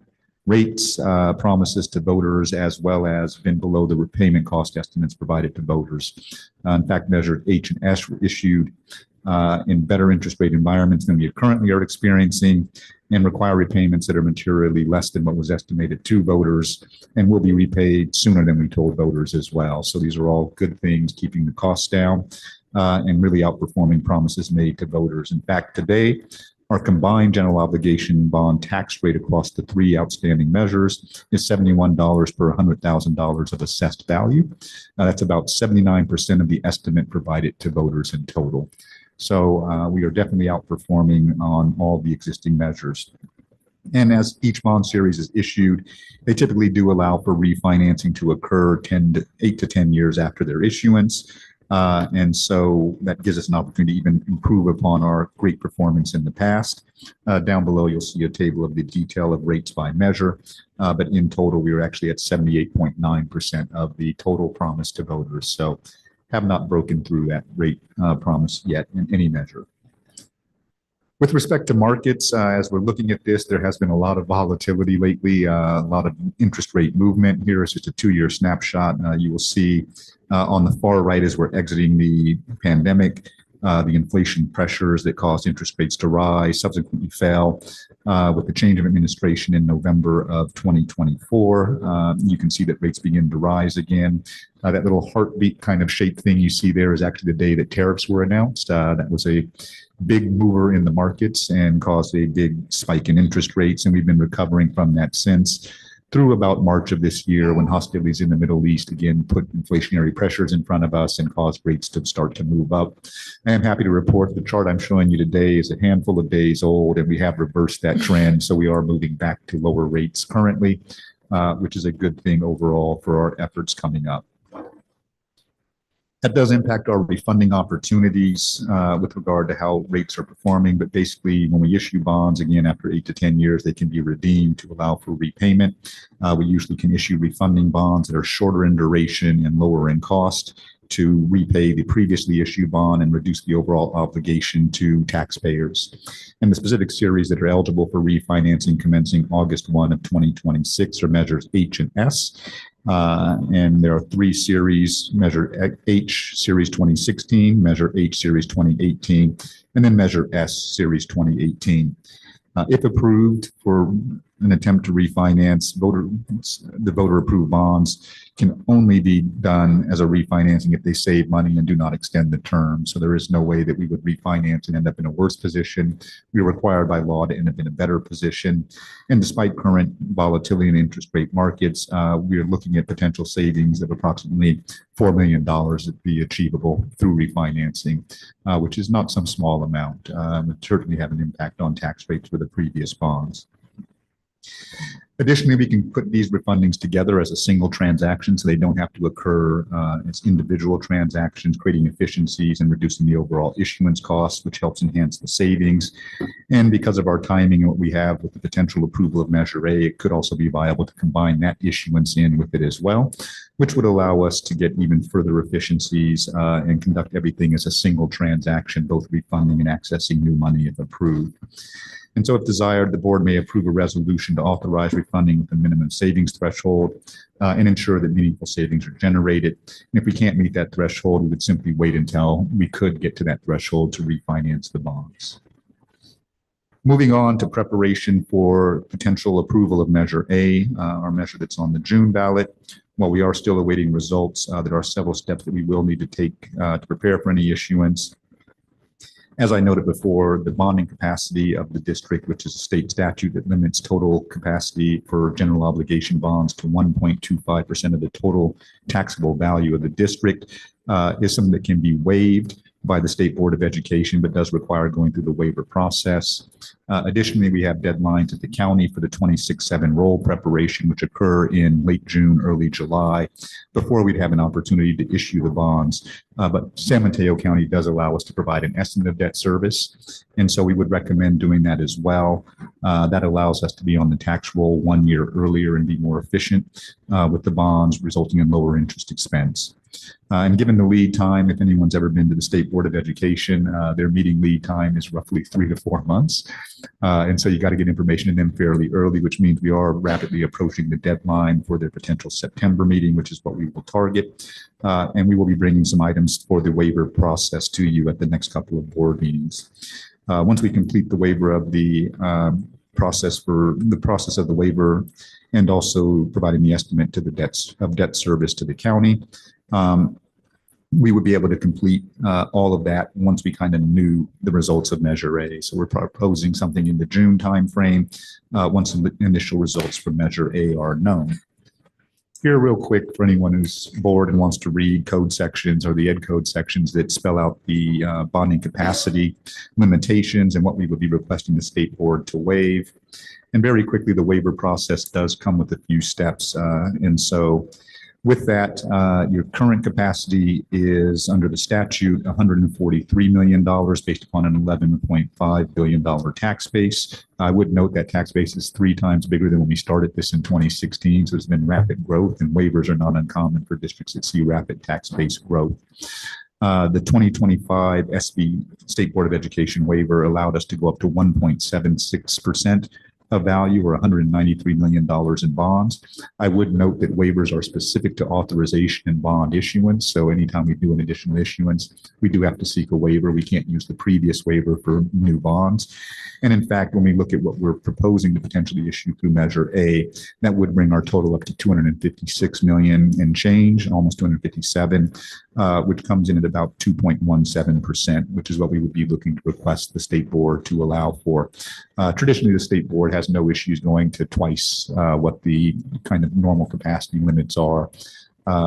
rates, promises to voters, as well as been below the repayment cost estimates provided to voters. In fact, measures H and S were issued in better interest rate environments than we currently are experiencing, and require repayments that are materially less than what was estimated to voters, and will be repaid sooner than we told voters as well. So these are all good things, keeping the costs down and really outperforming promises made to voters. In fact, today, our combined general obligation bond tax rate across the 3 outstanding measures is $71 per $100,000 of assessed value. That's about 79% of the estimate provided to voters in total. So we are definitely outperforming on all the existing measures. And as each bond series is issued, they typically do allow for refinancing to occur 8 to 10 years after their issuance. And so that gives us an opportunity to even improve upon our great performance in the past. Down below, you'll see a table of the detail of rates by measure. But in total, we were actually at 78.9% of the total promise to voters. So have not broken through that rate promise yet in any measure. With respect to markets, as we're looking at this, there has been a lot of volatility lately, a lot of interest rate movement. Here is just a 2-year snapshot. You will see on the far right as we're exiting the pandemic, the inflation pressures that caused interest rates to rise subsequently fell with the change of administration in November of 2024. You can see that rates begin to rise again. That little heartbeat kind of shaped thing you see there is actually the day that tariffs were announced. That was a big mover in the markets and caused a big spike in interest rates. And we've been recovering from that since through about March of this year, when hostilities in the Middle East again put inflationary pressures in front of us and caused rates to start to move up. I am happy to report the chart I'm showing you today is a handful of days old, and we have reversed that trend. So we are moving back to lower rates currently, which is a good thing overall for our efforts coming up. That does impact our refunding opportunities with regard to how rates are performing. But basically, when we issue bonds, again, after 8 to 10 years, they can be redeemed to allow for repayment. We usually can issue refunding bonds that are shorter in duration and lower in cost to repay the previously issued bond and reduce the overall obligation to taxpayers. And the specific series that are eligible for refinancing commencing August 1 of 2026 are measures H and S. And there are 3 series: measure H series 2016, measure H series 2018, and then measure S series 2018. If approved for an attempt to refinance, the voter approved bonds can only be done as a refinancing if they save money and do not extend the term. So there is no way that we would refinance and end up in a worse position. We are required by law to end up in a better position. And despite current volatility in interest rate markets, we are looking at potential savings of approximately $4 million that be achievable through refinancing, which is not some small amount. It certainly have an impact on tax rates for the previous bonds. Additionally, we can put these refundings together as a single transaction so they don't have to occur as individual transactions, creating efficiencies and reducing the overall issuance costs, which helps enhance the savings. And because of our timing and what we have with the potential approval of Measure A, it could also be viable to combine that issuance in with it as well, which would allow us to get even further efficiencies and conduct everything as a single transaction, both refunding and accessing new money if approved. And so if desired, the board may approve a resolution to authorize refunding with a minimum savings threshold and ensure that meaningful savings are generated. And if we can't meet that threshold, we would simply wait until we could get to that threshold to refinance the bonds. Moving on to preparation for potential approval of Measure A, our measure that's on the June ballot. While we are still awaiting results, there are several steps that we will need to take to prepare for any issuance. As I noted before, the bonding capacity of the district, which is a state statute that limits total capacity for general obligation bonds to 1.25% of the total taxable value of the district, is something that can be waived by the State Board of Education, but does require going through the waiver process. Additionally, we have deadlines at the county for the 26-7 roll preparation, which occur in late June, early July, before we'd have an opportunity to issue the bonds. But San Mateo County does allow us to provide an estimate of debt service, and so we would recommend doing that as well. That allows us to be on the tax roll 1 year earlier and be more efficient with the bonds, resulting in lower interest expense. And given the lead time, if anyone's ever been to the State Board of Education, their meeting lead time is roughly 3 to 4 months. And so you got to get information in them fairly early, which means we are rapidly approaching the deadline for their potential September meeting, which is what we will target. And we will be bringing some items for the waiver process to you at the next couple of board meetings. Once we complete the waiver of the process of the waiver and also providing the estimate to the debt service to the county, we would be able to complete all of that once we kind of knew the results of Measure A. So we're proposing something in the June timeframe once the initial results for Measure A are known. Here, real quick, for anyone who's bored and wants to read code sections or the ed code sections that spell out the bonding capacity limitations and what we would be requesting the state board to waive. And very quickly, the waiver process does come with a few steps. And so with that, your current capacity is under the statute $143 million based upon an $11.5 billion tax base. I would note that tax base is 3 times bigger than when we started this in 2016. So there's been rapid growth, and waivers are not uncommon for districts that see rapid tax base growth. The 2025 SB State Board of Education waiver allowed us to go up to 1.76% of value, or $193 million in bonds. I would note that waivers are specific to authorization and bond issuance. So anytime we do an additional issuance, we do have to seek a waiver. We can't use the previous waiver for new bonds. And in fact, when we look at what we're proposing to potentially issue through Measure A, that would bring our total up to 256 million and change, almost 257, which comes in at about 2.17%, which is what we would be looking to request the state board to allow for. Traditionally, the state board has no issues going to twice what the kind of normal capacity limits are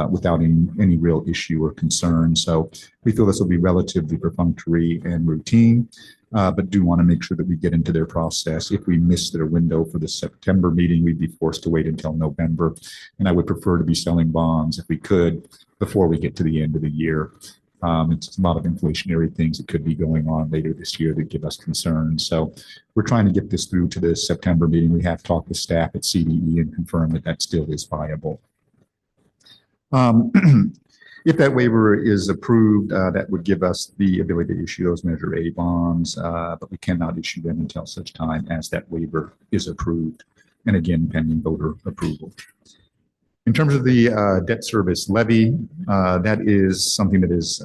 without any real issue or concern. So we feel this will be relatively perfunctory and routine, but do want to make sure that we get into their process. If we miss their window for the September meeting, we'd be forced to wait until November. And I would prefer to be selling bonds if we could before we get to the end of the year. It's a lot of inflationary things that could be going on later this year that give us concerns. So we're trying to get this through to the September meeting. We have talked with staff at CDE and confirmed that that still is viable. If that waiver is approved, that would give us the ability to issue those Measure A bonds, but we cannot issue them until such time as that waiver is approved. And again, pending voter approval. In terms of the debt service levy, that is something that is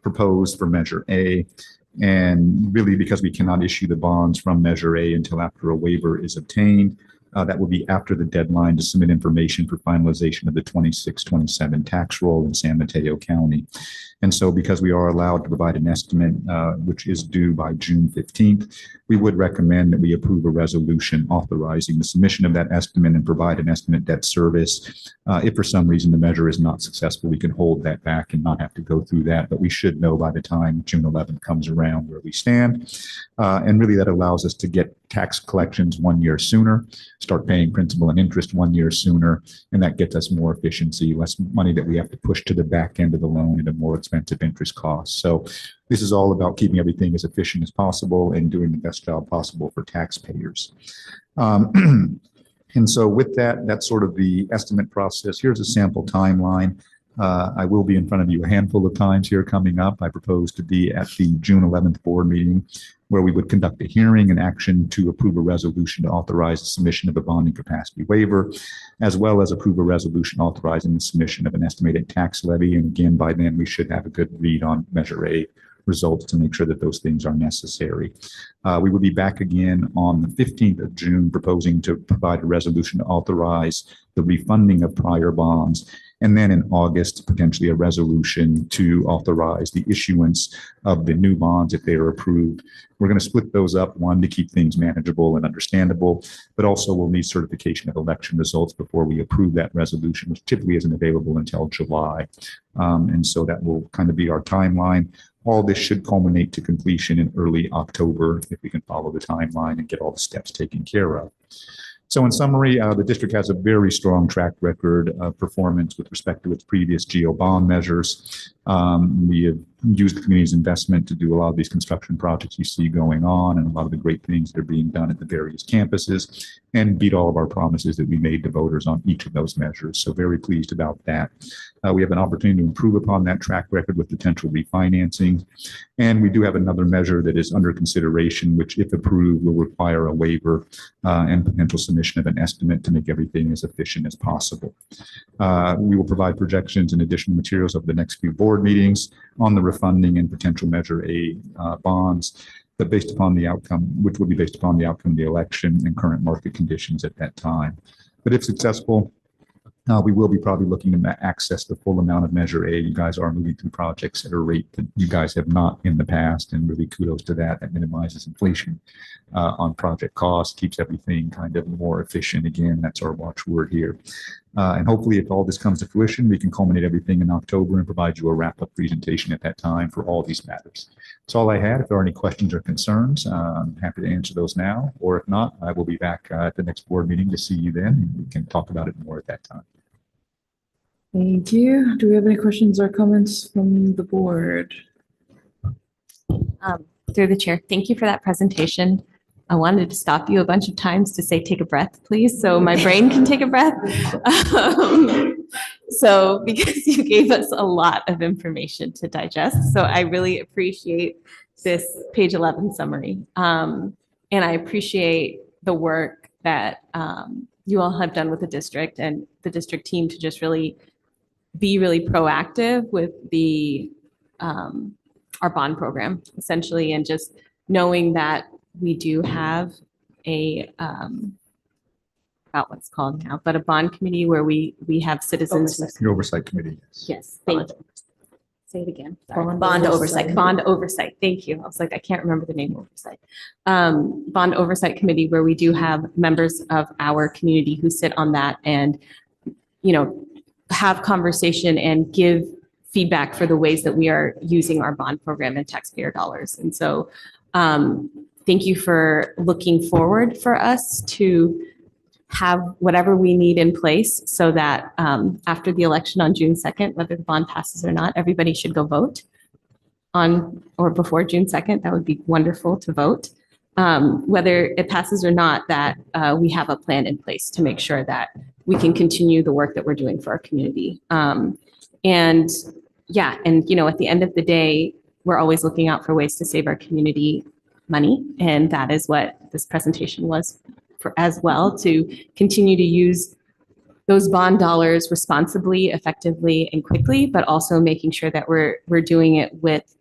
proposed for Measure A. And really, because we cannot issue the bonds from Measure A until after a waiver is obtained, that will be after the deadline to submit information for finalization of the 26-27 tax roll in San Mateo County. And so because we are allowed to provide an estimate, which is due by June 15th, we would recommend that we approve a resolution authorizing the submission of that estimate and provide an estimate debt service. If for some reason the measure is not successful, we can hold that back and not have to go through that. But we should know by the time June 11th comes around where we stand. And really that allows us to get tax collections 1 year sooner, start paying principal and interest 1 year sooner, and that gets us more efficiency, less money that we have to push to the back end of the loan at a more expensive interest cost. So this is all about keeping everything as efficient as possible and doing the best job possible for taxpayers. And so with that, that's sort of the estimate process. Here's a sample timeline. I will be in front of you a handful of times here coming up. I propose to be at the June 11th board meeting, where we would conduct a hearing and action to approve a resolution to authorize the submission of a bonding capacity waiver, as well as approve a resolution authorizing the submission of an estimated tax levy. And again, by then we should have a good read on Measure A results to make sure that those things are necessary. We will be back again on the 15th of June proposing to provide a resolution to authorize the refunding of prior bonds. And then in August, potentially a resolution to authorize the issuance of the new bonds if they are approved. We're going to split those up, one, to keep things manageable and understandable, but also we'll need certification of election results before we approve that resolution, which typically isn't available until July. And so that will kind of be our timeline. All this should culminate to completion in early October if we can follow the timeline and get all the steps taken care of. So in summary, the district has a very strong track record of performance with respect to its previous GO bond measures. We have used the community's investment to do a lot of these construction projects you see going on and a lot of the great things that are being done at the various campuses and beat all of our promises that we made to voters on each of those measures. So very pleased about that. We have an opportunity to improve upon that track record with potential refinancing. And we do have another measure that is under consideration, which if approved will require a waiver and potential submission of an estimate to make everything as efficient as possible. We will provide projections and additional materials over the next few board meetings on the refunding and potential Measure A bonds, but based upon the outcome, which will be based upon the outcome of the election and current market conditions at that time. But if successful, we will be probably looking to access the full amount of Measure A. You guys are moving through projects at a rate that you guys have not in the past, and really kudos to that. That minimizes inflation on project costs, keeps everything kind of more efficient. Again, that's our watchword here. And hopefully, if all this comes to fruition, we can culminate everything in October and provide you a wrap-up presentation at that time for all these matters. That's all I had. If there are any questions or concerns, I'm happy to answer those now. Or if not, I will be back at the next board meeting to see you then, and we can talk about it more at that time. Thank you. Do we have any questions or comments from the board? Through the chair, thank you for that presentation. I wanted to stop you a bunch of times to say, take a breath, please, so my brain can take a breath. So because you gave us a lot of information to digest, so I really appreciate this page 11 summary. And I appreciate the work that you all have done with the district and the district team to just really be really proactive with the our bond program, essentially, and just knowing that we do have a about what's called now, but a bond committee where we have citizens. The oversight committee. Yes, thank you. Say it again. Sorry. Bond oversight. Bond oversight. Thank you. I was like, I can't remember the name of oversight. Bond oversight committee where we do have members of our community who sit on that and, you know, have conversation and give feedback for the ways that we are using our bond program and taxpayer dollars. And so thank you for looking forward for us to have whatever we need in place so that after the election on June 2nd, whether the bond passes or not, everybody should go vote on or before June 2nd. That would be wonderful to vote. Whether it passes or not, that we have a plan in place to make sure that we can continue the work that we're doing for our community. And yeah, and you know, at the end of the day, we're always looking out for ways to save our community money. And that is what this presentation was for as well, to continue to use those bond dollars responsibly, effectively, and quickly, but also making sure that we're doing it with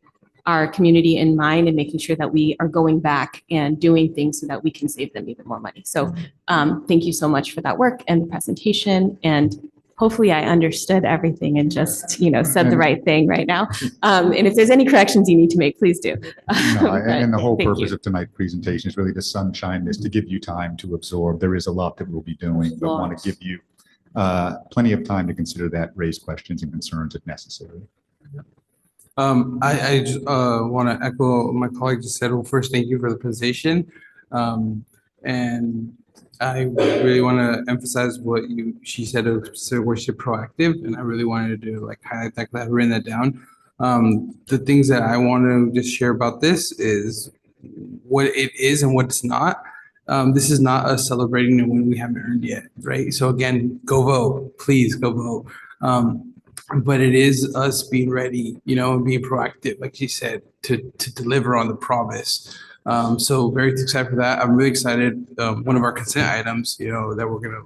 our community in mind and making sure that we are going back and doing things so that we can save them even more money. So thank you so much for that work and the presentation. And hopefully I understood everything and just, you know, said the right thing right now. And if there's any corrections you need to make, please do. No, and the whole purpose of tonight's presentation is really to sunshine this, to give you time to absorb. There is a lot that we'll be doing, but want to give you plenty of time to consider that, raise questions and concerns if necessary. I just want to echo what my colleague just said. Well, first, thank you for the presentation. And I really want to emphasize what she said of worship proactive, and I really wanted to like highlight that because I've written that down. The things that I want to just share about this is what it is and what it's not. This is not us celebrating a win we haven't earned yet, right? So again, go vote, please go vote. But it is us being ready, you know, and being proactive, like she said, to deliver on the promise. So very excited for that. I'm really excited. One of our consent items, you know, that we're gonna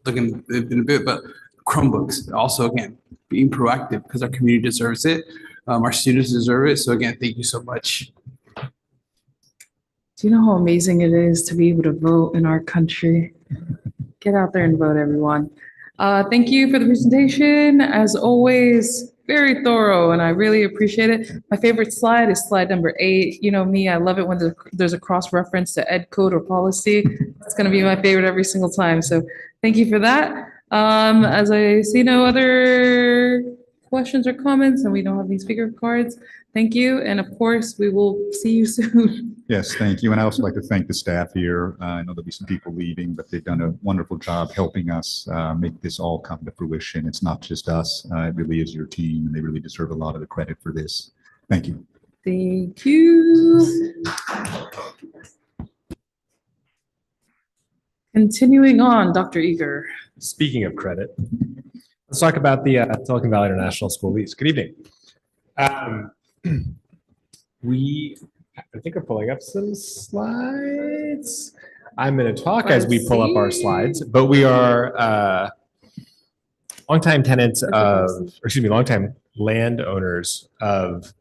look in a bit, but Chromebooks. Also, again, being proactive because our community deserves it. Our students deserve it. So again, thank you so much. Do you know how amazing it is to be able to vote in our country? Get out there and vote, everyone. Thank you for the presentation. As always, very thorough, and I really appreciate it. My favorite slide is slide number 8. You know me, I love it when there's a cross-reference to ed code or policy. It's going to be my favorite every single time. So thank you for that. As I see no other questions or comments, and we don't have any speaker cards, thank you. And of course, we will see you soon. Yes, thank you. And I also like to thank the staff here. I know there'll be some people leaving, but they've done a wonderful job helping us make this all come to fruition. It's not just us. It really is your team, and they really deserve a lot of the credit for this. Thank you. Thank you. Continuing on, Dr. Eager. Speaking of credit, let's talk about the Silicon Valley International School lease. Good evening. I think we're pulling up some slides. I'm going to talk as we pull up our slides, but we are longtime tenants longtime landowners of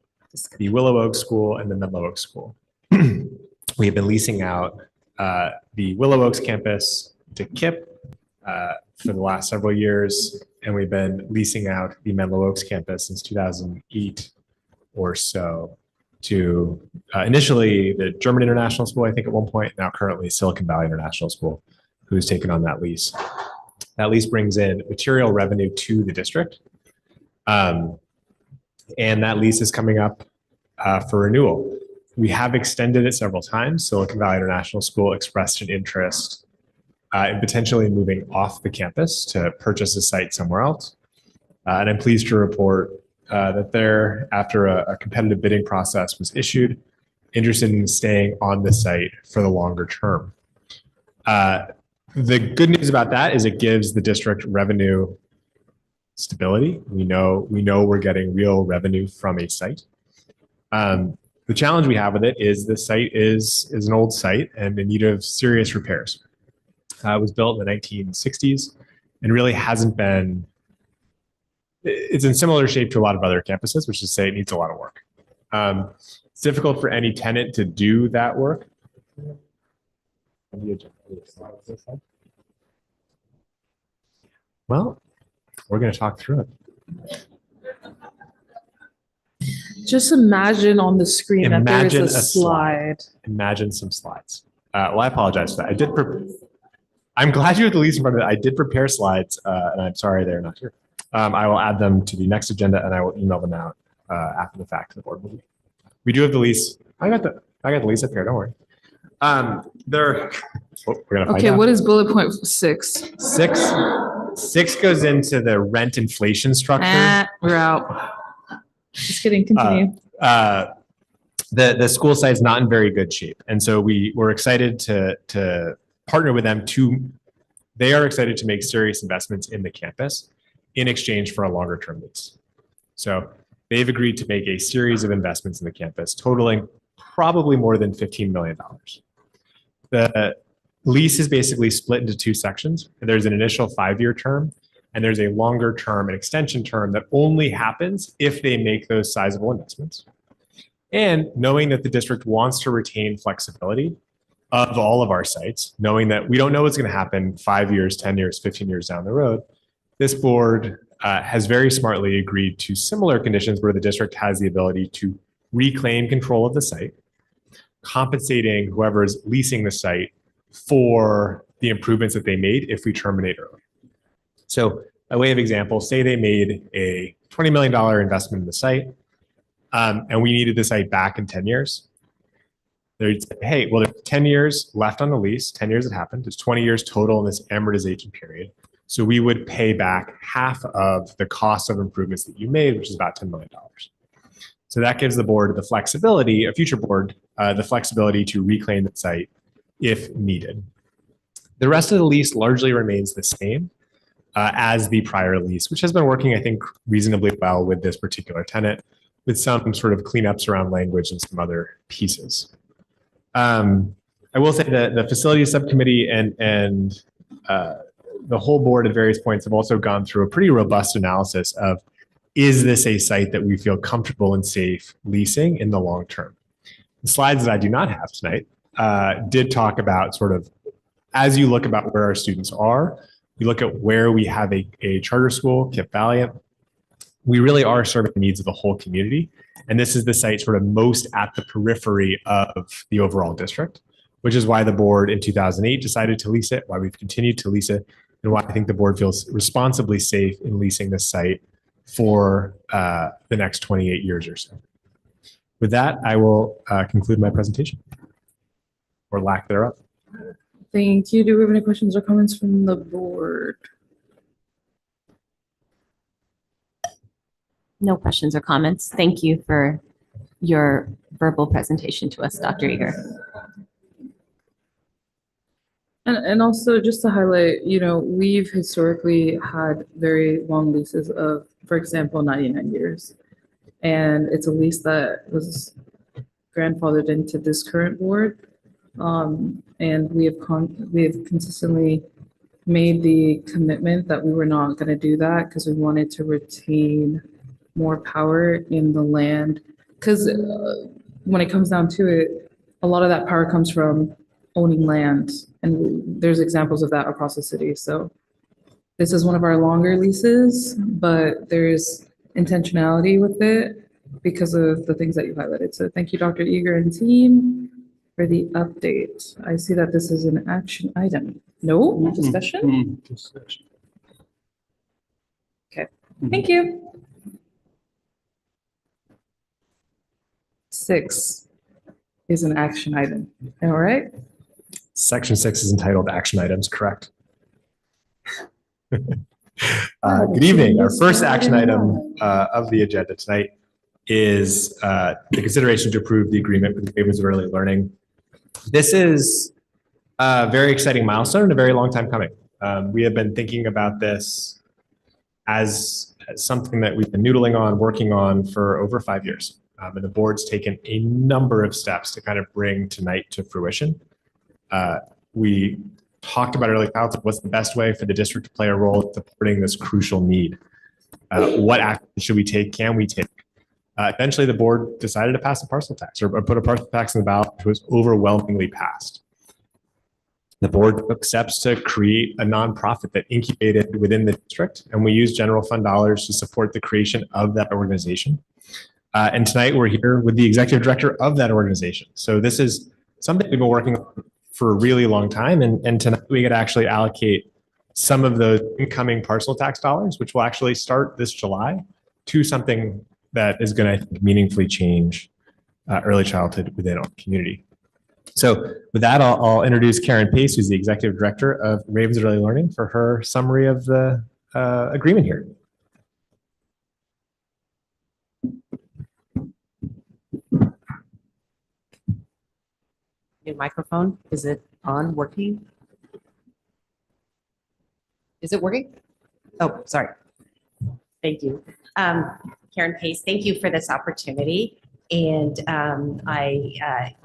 the Willow Oak School and the Menlo Oak School. We have been leasing out the Willow Oaks campus to KIPP for the last several years, and we've been leasing out the Menlo Oaks campus since 2008 or so to initially the German International School, I think at one point, now currently Silicon Valley International School, who's taken on that lease. That lease brings in material revenue to the district. And that lease is coming up for renewal. We have extended it several times. Silicon Valley International School expressed an interest in potentially moving off the campus to purchase a site somewhere else. And I'm pleased to report that they're, after a competitive bidding process was issued, interested in staying on the site for the longer term. The good news about that is it gives the district revenue stability. We know we're getting real revenue from a site. The challenge we have with it is the site is an old site and in need of serious repairs. It was built in the 1960s and really hasn't been, it's in similar shape to a lot of other campuses, which is to say it needs a lot of work. It's difficult for any tenant to do that work. Well, we're going to talk through it. Just imagine on the screen that there is a slide. Imagine some slides. Well, I apologize for that. I'm glad you had the lease in front of it. I did prepare slides, and I'm sorry they're not here. I will add them to the next agenda, and I will email them out after the fact to the board meeting. We do have the lease. I got the lease up here. Don't worry. We're gonna find out. What is bullet point 6? 6 goes into the rent inflation structure. We're out. Just kidding. Continue. The school site is not in very good shape, and so we're excited to partner with them. They are excited to make serious investments in the campus in exchange for a longer term lease. So they've agreed to make a series of investments in the campus, totaling probably more than $15 million. The lease is basically split into 2 sections. There's an initial 5-year term, and there's a longer term, an extension term that only happens if they make those sizable investments. And knowing that the district wants to retain flexibility of all of our sites, knowing that we don't know what's going to happen 5 years, 10 years, 15 years down the road, this board has very smartly agreed to similar conditions where the district has the ability to reclaim control of the site, compensating whoever is leasing the site for the improvements that they made if we terminate early. So by way of example, say they made a $20 million investment in the site, and we needed the site back in 10 years. They'd say, hey, well, there's 10 years left on the lease, 10 years it happened. There's 20 years total in this amortization period. So we would pay back half of the cost of improvements that you made, which is about $10 million. So that gives the board the flexibility, a future board, the flexibility to reclaim the site if needed. The rest of the lease largely remains the same as the prior lease, which has been working, I think, reasonably well with this particular tenant, with some sort of cleanups around language and some other pieces. I will say that the facilities subcommittee and the whole board at various points have also gone through a pretty robust analysis of is this a site that we feel comfortable and safe leasing in the long term? The slides that I do not have tonight did talk about sort of, as you look about where our students are, you look at where we have a charter school, Kip Valiant, we really are serving the needs of the whole community. And this is the site sort of most at the periphery of the overall district, which is why the board in 2008 decided to lease it, why we've continued to lease it, and why I think the board feels responsibly safe in leasing this site for the next 28 years or so. With that, I will conclude my presentation, or lack thereof. Thank you. Do we have any questions or comments from the board? No questions or comments. Thank you for your verbal presentation to us, Dr. Eager. And also just to highlight, you know, we've historically had very long leases of, for example, 99 years. And it's a lease that was grandfathered into this current board. And we have consistently made the commitment that we were not going to do that because we wanted to retain more power in the land. Because when it comes down to it, a lot of that power comes from owning land, and there's examples of that across the city. So this is one of our longer leases, but there's intentionality with it because of the things that you highlighted. So thank you, Dr. Eager and team, for the update. I see that this is an action item. No discussion? Okay, thank you. 6 is an action item. All right. Section 6 is entitled Action Items, correct? Good evening. Our first action item of the agenda tonight is the consideration to approve the agreement with Ravenswood Early Learning. This is a very exciting milestone and a very long time coming. We have been thinking about this as something that we've been noodling on, working on for over 5 years. And the board's taken a number of steps to kind of bring tonight to fruition. We talked about early childhood. What's the best way for the district to play a role in supporting this crucial need? What action should we take? Can we take? Eventually, the board decided to pass a parcel tax or put a parcel tax in the ballot, which was overwhelmingly passed. The board took steps to create a nonprofit that incubated within the district, and we used general fund dollars to support the creation of that organization. And tonight we're here with the executive director of that organization. So this is something we've been working on for a really long time. And tonight we get to actually allocate some of those incoming parcel tax dollars, which will actually start this July, to something that is going to, I think, meaningfully change early childhood within our community. So with that, I'll introduce Karen Pace, who's the executive director of Ravenswood Early Learning, for her summary of the agreement here. Your microphone, is it on, working? Is it working? Oh, sorry. Thank you. Karen Pace, thank you for this opportunity. And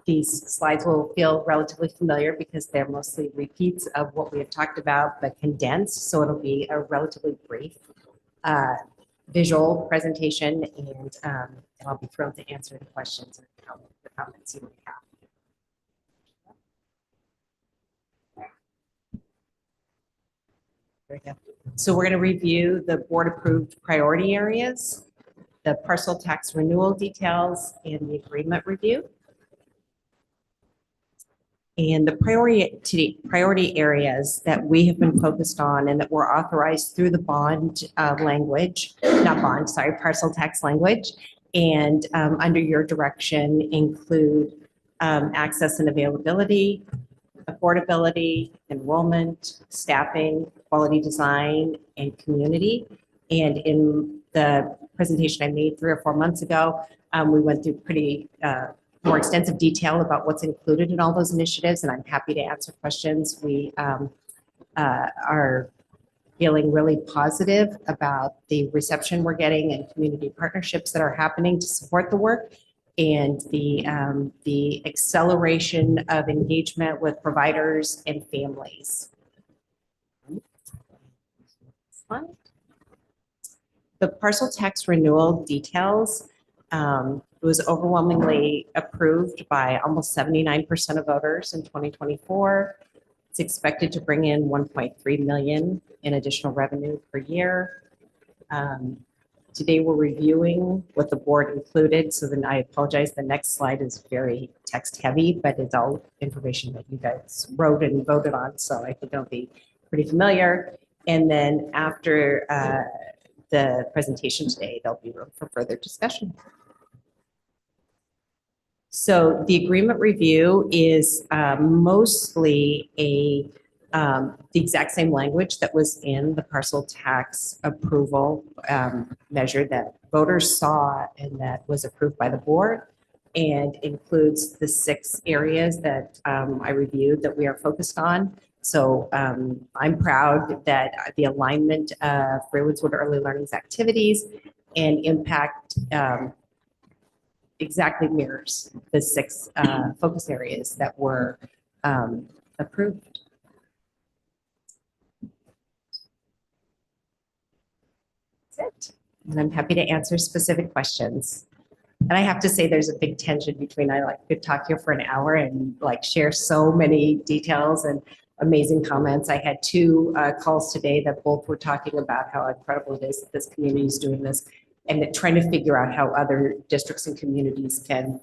these slides will feel relatively familiar because they're mostly repeats of what we have talked about, but condensed. So it'll be a relatively brief visual presentation, and I'll be thrilled to answer the questions and the comments you may have. So we're going to review the board-approved priority areas, the parcel tax renewal details, and the agreement review. And the priority areas that we have been focused on and that were authorized through the bond language, not bond, sorry, parcel tax language, and under your direction include access and availability, affordability, enrollment, staffing, quality design, and community. And in the presentation I made 3 or 4 months ago, we went through pretty more extensive detail about what's included in all those initiatives, and I'm happy to answer questions. We are feeling really positive about the reception we're getting and community partnerships that are happening to support the work, and the acceleration of engagement with providers and families. The parcel tax renewal details was overwhelmingly approved by almost 79% of voters in 2024. It's expected to bring in 1.3 million in additional revenue per year. Today, we're reviewing what the board included. So then I apologize. The next slide is very text heavy, but it's all information that you guys wrote and voted on. So I think it'll be pretty familiar. And then after the presentation today, there'll be room for further discussion. So the agreement review is mostly the exact same language that was in the parcel tax approval measure that voters saw and that was approved by the board, and includes the 6 areas that I reviewed that we are focused on. So I'm proud that the alignment of Ravenswood Early Learning's activities and impact exactly mirrors the 6 focus areas that were approved. That's it. And I'm happy to answer specific questions. And I have to say there's a big tension between, I could talk here for an hour and share so many details and amazing comments. I had 2 calls today that both were talking about how incredible it is that this community is doing this, and that trying to figure out how other districts and communities can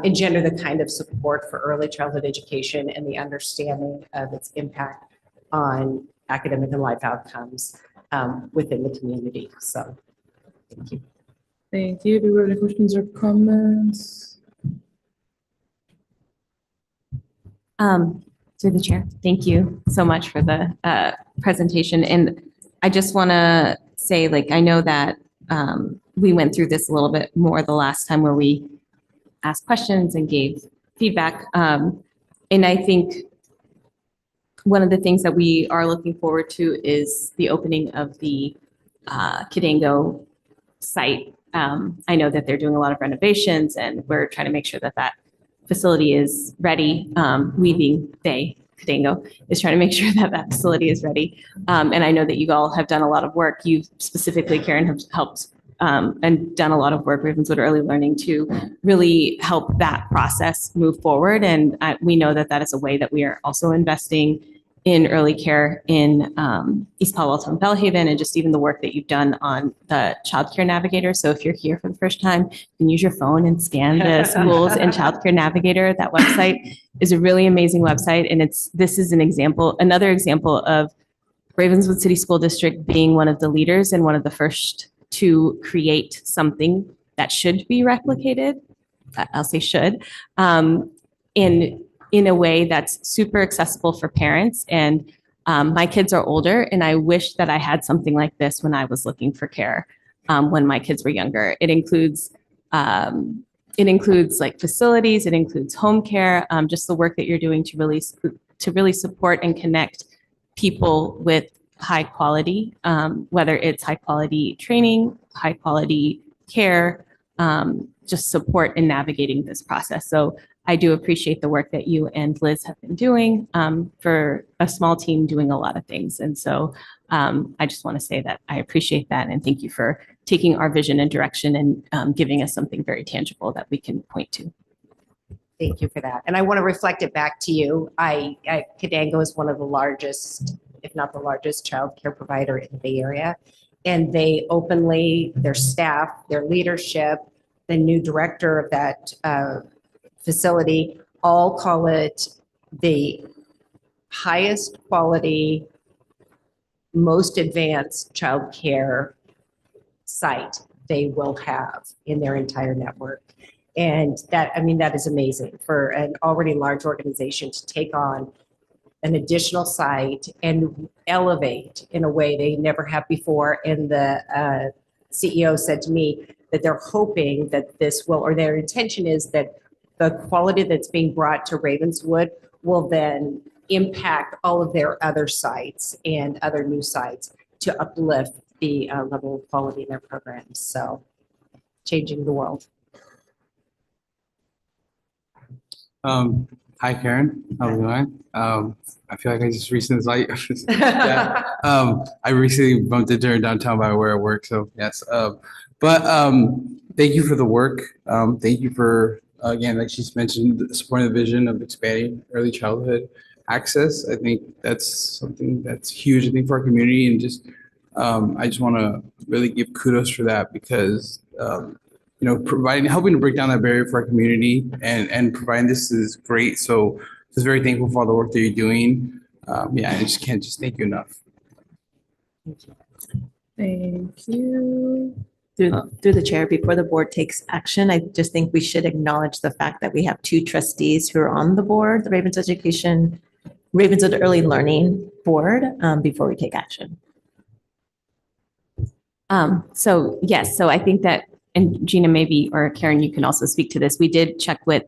engender the kind of support for early childhood education and the understanding of its impact on academic and life outcomes within the community. So thank you. Thank you. Do we have any questions or comments? Through the chair, thank you so much for the presentation. And I just want to say, I know that we went through this a little bit more the last time where we asked questions and gave feedback. And I think one of the things that we are looking forward to is the opening of the Kidango site. I know that they're doing a lot of renovations, and we're trying to make sure that that facility is ready. We being they, Kidango, is trying to make sure that that facility is ready. And I know that you all have done a lot of work. You specifically, Karen, have helped and done a lot of work, Ravenswood Early Learning, to really help that process move forward. And we know that that is a way that we are also investing in early care in East Palo Alto and Bellhaven, and just even the work that you've done on the Child Care Navigator. So if you're here for the first time, you can use your phone and scan the Schools and Child Care Navigator. That website is a really amazing website. And this is an example, another example of Ravenswood City School District being one of the leaders and one of the first to create something that should be replicated. I'll say should, in a way that's super accessible for parents. And my kids are older, and I wish that I had something like this when I was looking for care when my kids were younger. It includes facilities, it includes home care, just the work that you're doing to really support and connect people with high quality, whether it's high quality training, high quality care, just support in navigating this process. So I do appreciate the work that you and Liz have been doing for a small team doing a lot of things. And so I just want to say that I appreciate that, and thank you for taking our vision and direction and giving us something very tangible that we can point to. Thank you for that. And I want to reflect it back to you. Kidango is one of the largest, if not the largest, child care provider in the Bay Area. And they openly, their staff, their leadership, the new director of that facility, all call it the highest quality, most advanced child care site they will have in their entire network. And that, I mean, that is amazing for an already large organization to take on an additional site and elevate in a way they never have before. And the CEO said to me that they're hoping that this will, or their intention is that the quality that's being brought to Ravenswood will then impact all of their other sites and other new sites to uplift the level of quality in their programs. So changing the world. Hi, Karen. How's it going? I feel like I just recently, yeah, I recently bumped into her downtown by where I work. So yes, thank you for the work. Thank you for, again, like she's mentioned, supporting the vision of expanding early childhood access. I think that's something that's huge, I think, for our community. And just, I just want to really give kudos for that because, helping to break down that barrier for our community and providing this is great. So just very thankful for all the work that you're doing. I just can't just thank you enough. Thank you. Through the chair, before the board takes action, I just think we should acknowledge the fact that we have two trustees who are on the board, the Ravenswood Early Learning Board, before we take action. So yes, so I think that, and Gina, maybe, or Karen, you can also speak to this. We did check with,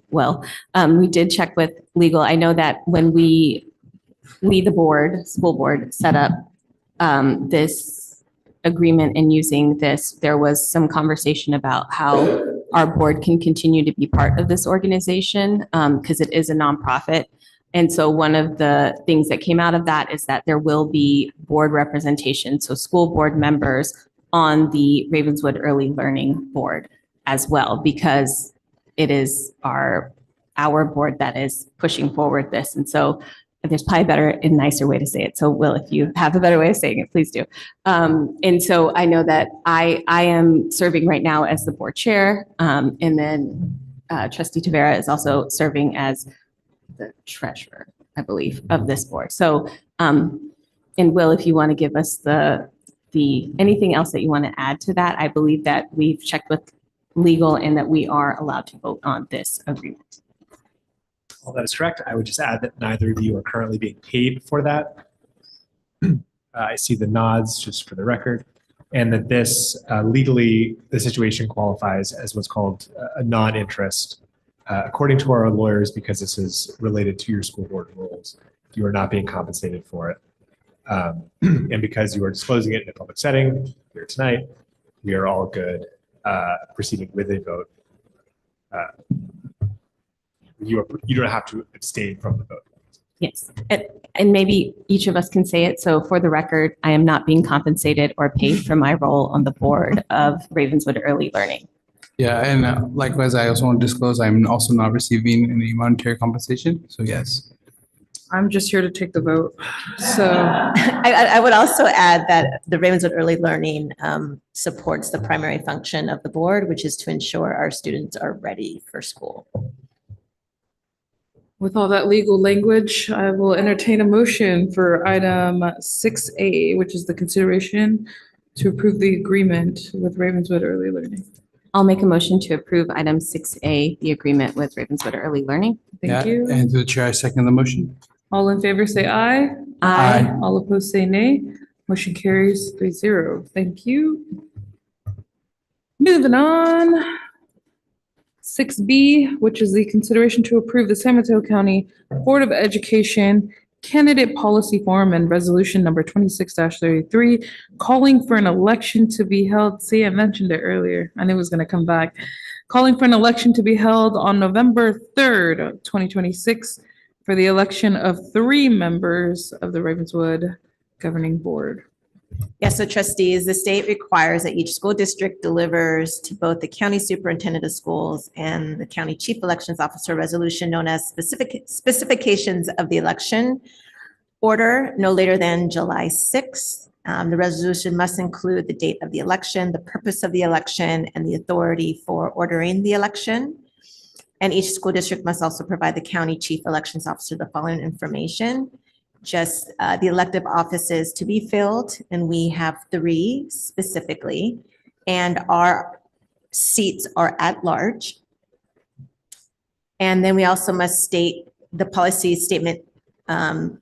we did check with legal. I know that when we the board, school board, set up this agreement and using this, there was some conversation about how our board can continue to be part of this organization because it is a nonprofit. And so one of the things that came out of that is that there will be board representation, so school board members on the Ravenswood Early Learning Board as well, because it is our board that is pushing forward this. And so there's probably a better and nicer way to say it. So Will, if you have a better way of saying it, please do. And so I know that I am serving right now as the board chair. And then Trustee Tavera is also serving as the treasurer, I believe, of this board. So, and Will, if you want to give us anything else that you want to add to that, I believe that we've checked with legal and that we are allowed to vote on this agreement. Well, that is correct. I would just add that neither of you are currently being paid for that. I see the nods just for the record, and that this legally, the situation qualifies as what's called a non-interest. According to our lawyers, because this is related to your school board rules, you are not being compensated for it. And because you are disclosing it in a public setting here tonight, we are all good proceeding with a vote. You don't have to abstain from the vote. Yes, and maybe each of us can say it. So for the record, I am not being compensated or paid for my role on the board of Ravenswood Early Learning. Yeah, and likewise, I also want to disclose I'm also not receiving any monetary compensation. So yes. I'm just here to take the vote. So I would also add that the Ravenswood Early Learning supports the primary function of the board, which is to ensure our students are ready for school. with all that legal language, I will entertain a motion for item 6A, which is the consideration to approve the agreement with Ravenswood Early Learning. I'll make a motion to approve item 6A, the agreement with Ravenswood Early Learning. Thank you. And to the chair, I second the motion. All in favor, say aye. Aye. All opposed, say nay. Motion carries 3-0. Thank you. Moving on. 6B, which is the consideration to approve the San Mateo County Board of Education Candidate Policy Form and Resolution number 26-33, calling for an election to be held. See, I mentioned it earlier. I knew it was going to come back. Calling for an election to be held on November 3rd, 2026 for the election of 3 members of the Ravenswood Governing Board. Yes, so trustees, the state requires that each school district delivers to both the county superintendent of schools and the county chief elections officer a resolution known as specifications of the election order no later than July 6th. The resolution must include the date of the election, the purpose of the election, and the authority for ordering the election. And each school district must also provide the county chief elections officer the following information. Just the elective offices to be filled, and we have 3 specifically, and our seats are at large. And then we also must state, the policy statement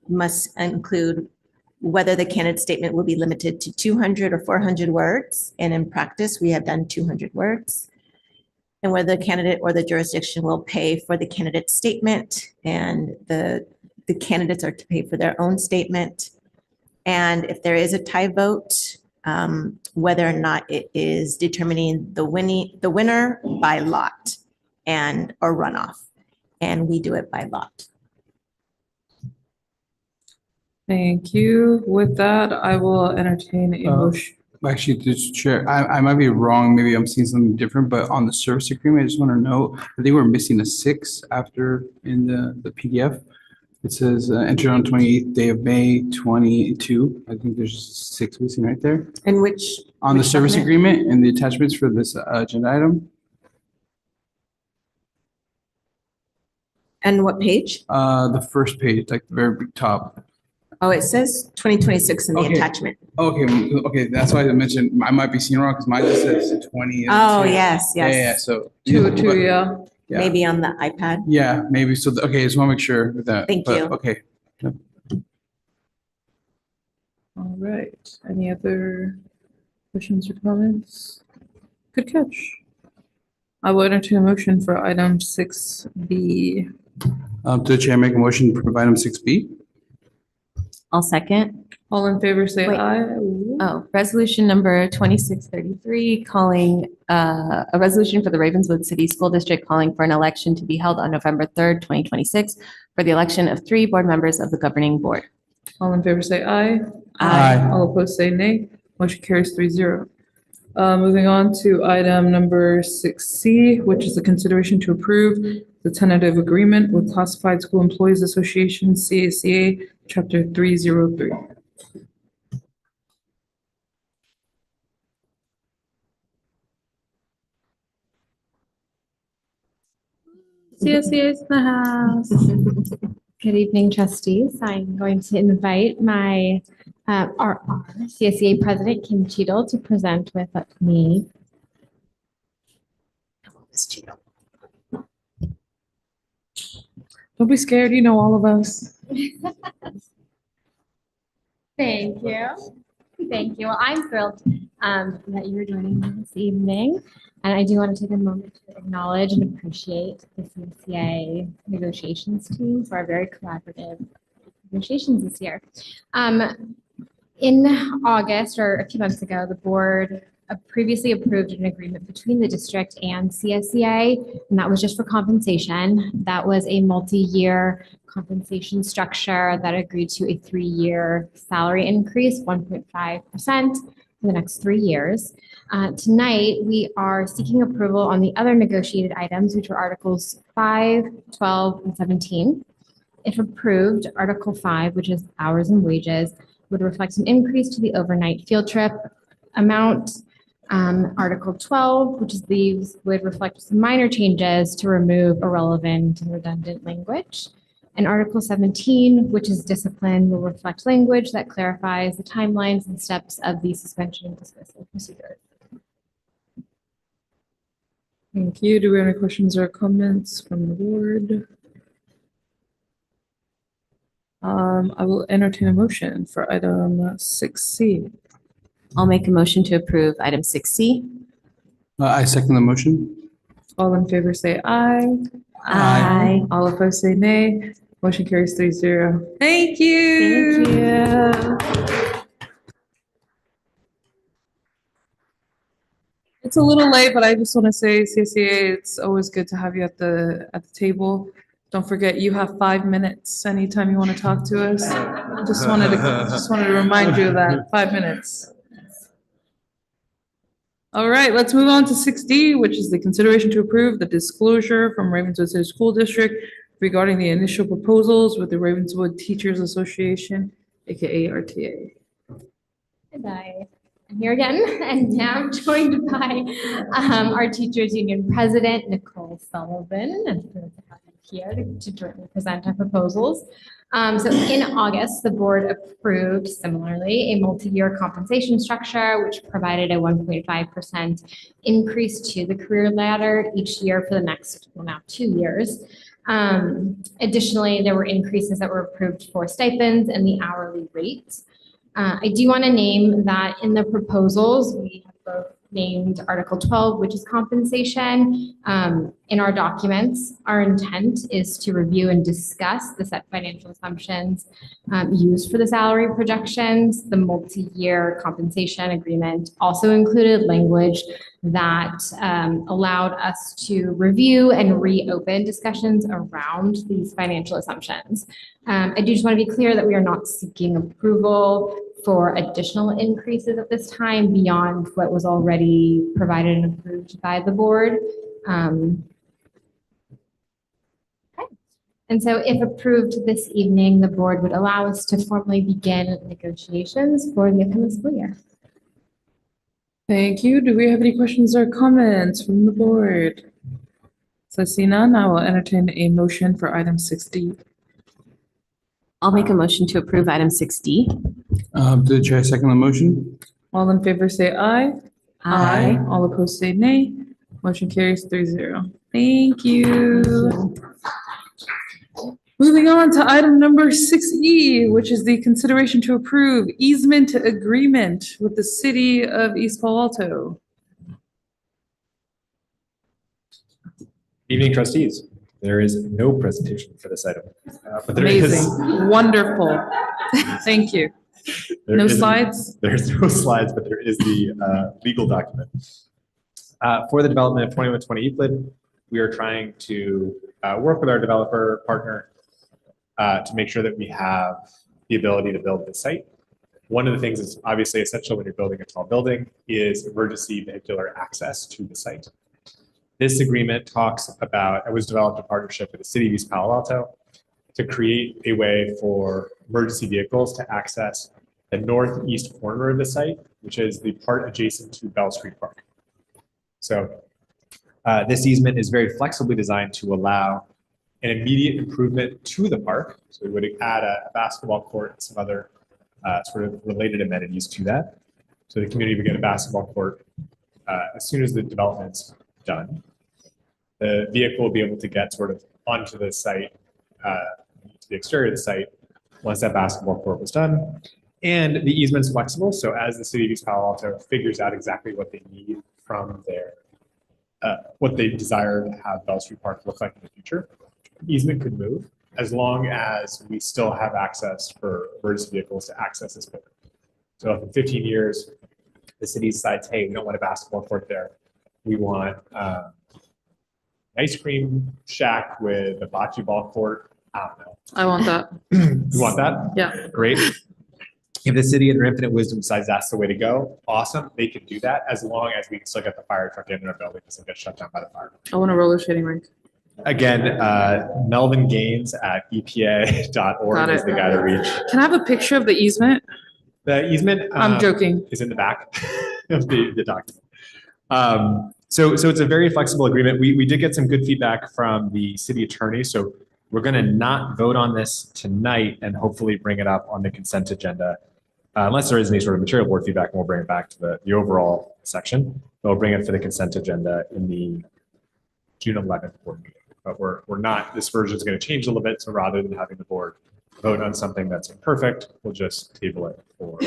must include whether the candidate statement will be limited to 200 or 400 words, and in practice, we have done 200 words. And whether the candidate or the jurisdiction will pay for the candidate statement, and the candidates are to pay for their own statement. And if there is a tie vote, whether or not it is determining the winner by lot or runoff. and we do it by lot. Thank you. With that, I will entertain a motion. Actually, just Chair, I might be wrong. Maybe I'm seeing something different, but on the service agreement, I just want to know, I think we're missing a 6 after in the PDF. It says entered on 28th day of May 22. I think there's 6 missing right there. And which? On the which service document? agreement and the attachments for this agenda item. And what page? The first page, like the very top. Oh, it says 2026 in the Okay. attachment. Okay, that's why I mentioned, I might be seeing wrong because mine just says 20. Oh, and 2. yes, yes. Yeah, so. Yeah. Maybe on the iPad. Yeah, maybe. So, okay, just want to make sure with that. Thank but, you. Okay. All right. Any other questions or comments? Good catch. I will entertain a motion for item 6B. To the chair, make a motion to approve item 6B. I'll second. All in favor, say Wait. aye. Oh, resolution number 2633, calling, a resolution for the Ravenswood City School District calling for an election to be held on November 3rd, 2026 for the election of 3 board members of the governing board. All in favor, say aye. Aye. All opposed, say nay. Motion carries 3-0. Moving on to item number 6C, which is the consideration to approve the tentative agreement with Classified School Employees Association, CACA, Chapter 303. CSCA is in the house. Good evening, trustees. I'm going to invite my our CSEA president, Kim Cheadle, to present with me. Don't be scared, you know all of us. Thank you. Thank you. Well, I'm thrilled that you're joining me this evening. And I do want to take a moment to acknowledge and appreciate the CSEA negotiations team for our very collaborative negotiations this year. In August, or a few months ago, the board previously approved an agreement between the district and CSEA, and that was just for compensation. That was a multi-year compensation structure that agreed to a 3-year salary increase, 1.5% for the next 3 years. Tonight, we are seeking approval on the other negotiated items, which are Articles 5, 12, and 17. If approved, Article 5, which is hours and wages, would reflect an increase to the overnight field trip amount. Article 12, which is these, would reflect some minor changes to remove irrelevant and redundant language. And Article 17, which is discipline, will reflect language that clarifies the timelines and steps of the suspension and dismissal procedure. Thank you. Do we have any questions or comments from the board? I will entertain a motion for item 6C. I'll make a motion to approve item 6C. I second the motion. All in favor, say aye. Aye. All opposed, say nay. Motion carries 3-0. Thank you. Thank you. It's a little late, but I just want to say, CSEA, it's always good to have you at the table. Don't forget, you have 5 minutes anytime you want to talk to us. Just wanted to remind you of that, 5 minutes. All right, let's move on to 6D, which is the consideration to approve the disclosure from Ravenswood City School District regarding the initial proposals with the Ravenswood Teachers Association, aka RTA. Hi, I'm here again, and now I'm joined by our Teachers Union President, Nicole Sullivan, and here to jointly present our proposals. So in August, the board approved similarly a multi-year compensation structure, which provided a 1.5% increase to the career ladder each year for the next, well, now 2 years. Additionally, there were increases that were approved for stipends and the hourly rates. I do want to name that in the proposals, we have both named Article 12, which is compensation. In our documents, our intent is to review and discuss the set financial assumptions used for the salary projections. The multi-year compensation agreement also included language that allowed us to review and reopen discussions around these financial assumptions. I do just want to be clear that we are not seeking approval for additional increases at this time beyond what was already provided and approved by the board. And so if approved this evening, the board would allow us to formally begin negotiations for the upcoming school year. Thank you. Do we have any questions or comments from the board? So I see none, I will entertain a motion for item 6D. I'll make a motion to approve item 6D. To the chair, second the motion. All in favor say aye. Aye. All opposed say nay. Motion carries 3-0. Thank you. Moving on to item number 6E, which is the consideration to approve easement agreement with the city of East Palo Alto. Evening trustees, there is no presentation for this item. But there is. Amazing, wonderful. Thank you. There No is- slides? There's no slides, but there is the legal document. For the development of 2120 Euclid, we are trying to work with our developer partner to make sure that we have the ability to build the site. One of the things that's obviously essential when you're building a tall building is emergency vehicular access to the site. This agreement talks about, it was developed in partnership with the city of East Palo Alto to create a way for emergency vehicles to access the northeast corner of the site, which is the part adjacent to Bell Street Park. So this easement is very flexibly designed to allow an immediate improvement to the park. So we would add a basketball court and some other sort of related amenities to that. So the community would get a basketball court as soon as the development's done. The vehicle will be able to get sort of onto the site, to the exterior of the site, once that basketball court was done. And the easement's flexible, so as the city of East Palo Alto figures out exactly what they need from their, what they desire to have Bell Street Park look like in the future, easement could move as long as we still have access for emergency vehicles to access this building. So if in 15 years, the city decides, hey, we don't want a basketball court there. We want an ice cream shack with a bocce ball court. I don't know. I want that. You want that? Yeah. Great. If the city in their infinite wisdom decides that's the way to go, awesome. They can do that as long as we can still get the fire truck in our building doesn't get shut down by the fire. I want a roller skating rink. Again, Melvin Gaines at epa.org Got is it. the guy to reach. Can I have a picture of the easement? The easement. I'm joking. Is in the back of the document. So it's a very flexible agreement. We did get some good feedback from the city attorney. So we're going to not vote on this tonight and hopefully bring it up on the consent agenda. Unless there is any sort of material board feedback, and we'll bring it back to the overall section. We'll bring it for the consent agenda in the June 11th board meeting. But we're not, this version is going to change a little bit. So rather than having the board vote on something that's imperfect, we'll just table it for.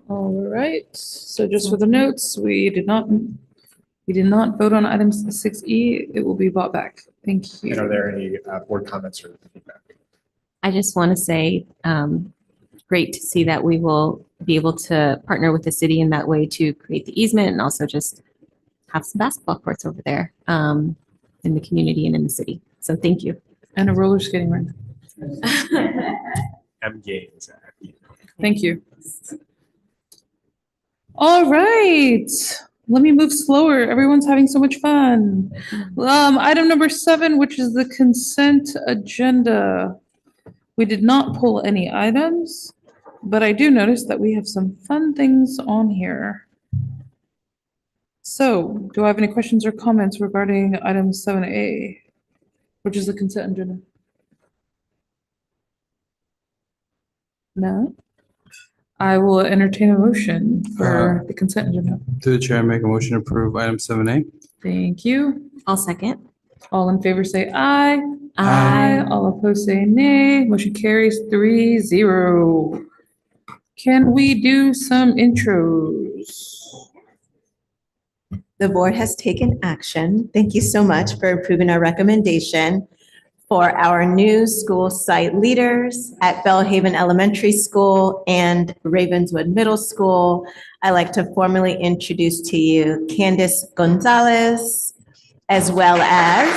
All right, so just for the notes, we did not vote on item 6E. It will be brought back. Thank you. And are there any board comments or feedback? I just want to say, great to see that we will be able to partner with the city in that way to create the easement and also just have some basketball courts over there in the community and in the city. So thank you. And a roller skating rink. M. Gaines. Thank you. All right, let me move slower. Everyone's having so much fun. Item number 7, which is the consent agenda. We did not pull any items, but I do notice that we have some fun things on here. So, do I have any questions or comments regarding item 7A, which is the consent agenda? No? I will entertain a motion for the consent agenda. To the chair, make a motion to approve item 7A. Thank you. I'll second. All in favor say aye. Aye. All opposed say nay. Motion carries 3-0. Can we do some intros? The board has taken action. Thank you so much for approving our recommendation for our new school site leaders at Bellhaven Elementary School and Ravenswood Middle School, I'd like to formally introduce to you Candice Gonzalez, as well as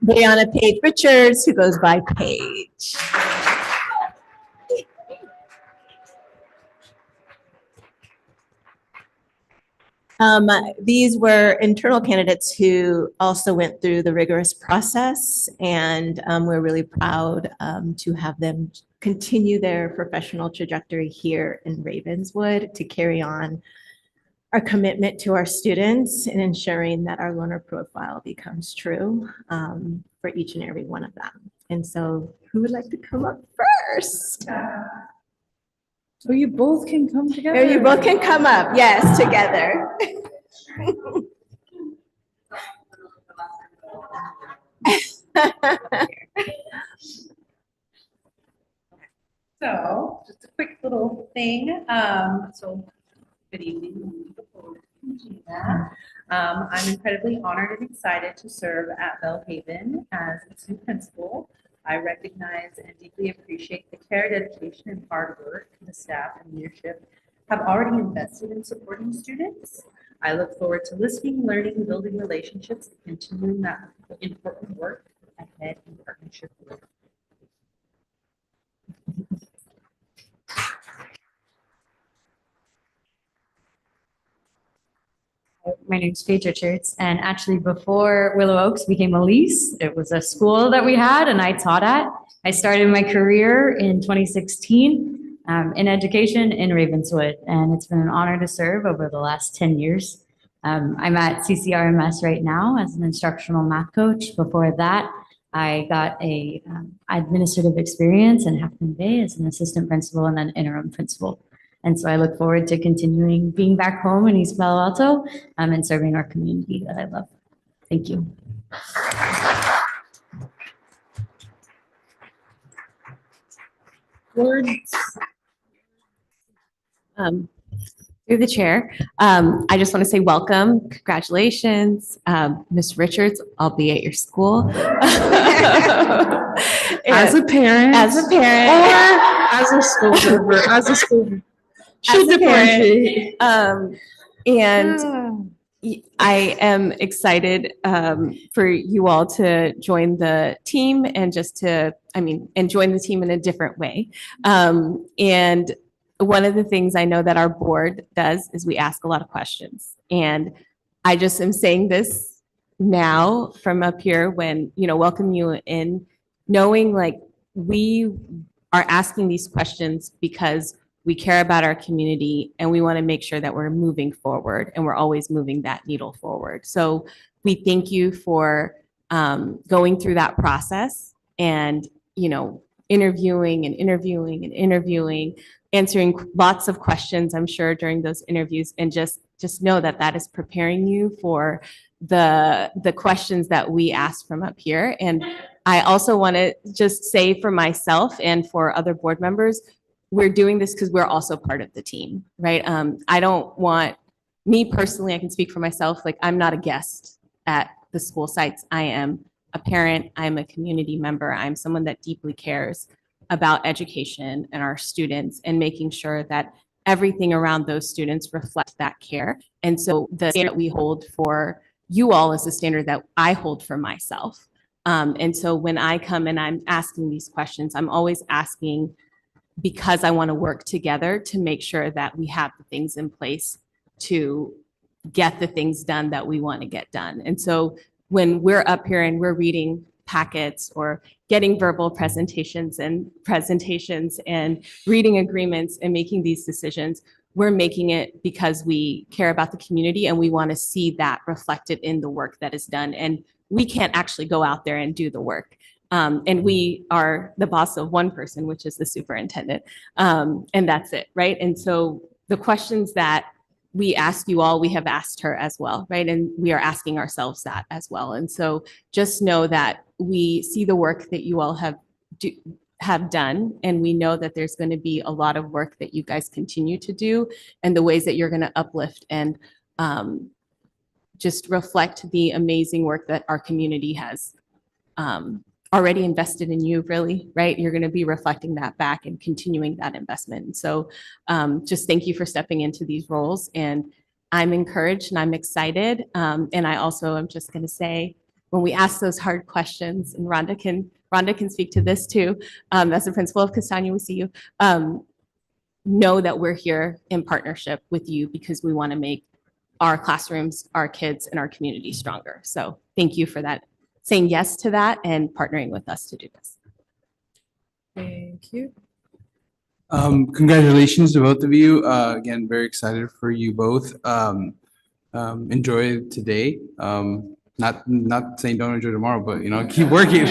Brianna Page Richards, who goes by Paige. These were internal candidates who also went through the rigorous process, and we're really proud to have them continue their professional trajectory here in Ravenswood to carry on our commitment to our students and ensuring that our learner profile becomes true for each and every one of them. And so who would like to come up first? So you both can come together. Or you both can come up, yes, together. So, just a quick little thing. So, good evening. I'm incredibly honored and excited to serve at Bellhaven as its new principal. I recognize and deeply appreciate the care, dedication, and hard work the staff and leadership have already invested in supporting students. I look forward to listening, learning, building relationships, and continuing that important work ahead in partnership with. My name's Paige Richards, and actually before Willow Oaks became Elise, it was a school that we had and I taught at. I started my career in 2016 in education in Ravenswood, and it's been an honor to serve over the last 10 years. I'm at CCRMS right now as an instructional math coach. Before that, I got a administrative experience in Half Moon Bay as an assistant principal and then interim principal. And so I look forward to continuing being back home in East Palo Alto and serving our community that I love. Thank you. Words. Through the chair, I just want to say welcome, congratulations, Ms. Richards. I'll be at your school. As a parent. As a parent. Or as a school member. As a school member. Should differentiate. And I am excited for you all to join the team and just to, and join the team in a different way. And one of the things I know that our board does is we ask a lot of questions. And I just am saying this now from up here when, welcome you in, knowing like we are asking these questions because we care about our community and we want to make sure that we're moving forward and we're always moving that needle forward. So we thank you for going through that process and, interviewing and interviewing and interviewing, answering lots of questions, I'm sure, during those interviews, and just know that that is preparing you for the questions that we ask from up here. And I also want to just say for myself and for other board members, we're doing this because we're also part of the team, right? I don't want, me personally, I can speak for myself, like I'm not a guest at the school sites. I am a parent, I'm a community member, I'm someone that deeply cares about education and our students and making sure that everything around those students reflects that care. And so the standard that we hold for you all is the standard that I hold for myself. And so when I come and I'm asking these questions, I'm always asking because I want to work together to make sure that we have the things in place to get the things done that we want to get done. And so when we're up here and we're reading packets or getting verbal presentations and reading agreements and making these decisions, we're making it because we care about the community and we want to see that reflected in the work that is done. And we can't actually go out there and do the work. And we are the boss of one person, which is the superintendent. And that's it, right? And so the questions that we ask you all, we have asked her as well, right? And we are asking ourselves that as well. And so just know that we see the work that you all have done, and we know that there's going to be a lot of work that you guys continue to do and the ways that you're going to uplift and just reflect the amazing work that our community has already invested in you, really, right? You're going to be reflecting that back and continuing that investment. So just thank you for stepping into these roles. And I'm encouraged and I'm excited. And I also am just going to say, when we ask those hard questions, and Rhonda can speak to this too, as the principal of Castagna, we see you, know that we're here in partnership with you because we want to make our classrooms, our kids, and our community stronger. So thank you for that, saying yes to that and partnering with us to do this. Thank you. Congratulations to both of you. Again, very excited for you both. Enjoy today. Not saying don't enjoy tomorrow, but keep working.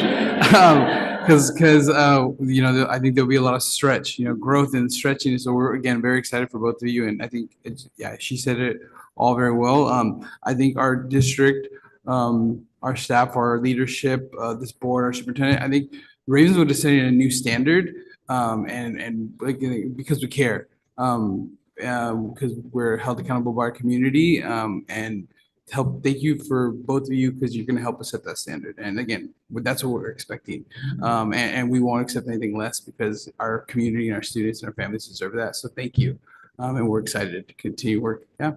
Because I think there'll be a lot of stretch, growth and stretching. So we're again very excited for both of you, and I think she said it all very well. I think our district, our staff, our leadership, this board, our superintendent, I think Ravenswood is setting a new standard, and because we care, because we're held accountable by our community, and thank you for both of you because you're going to help us set that standard. And again, that's what we're expecting. And we won't accept anything less because our community and our students and our families deserve that. So thank you. And we're excited to continue work. Yeah.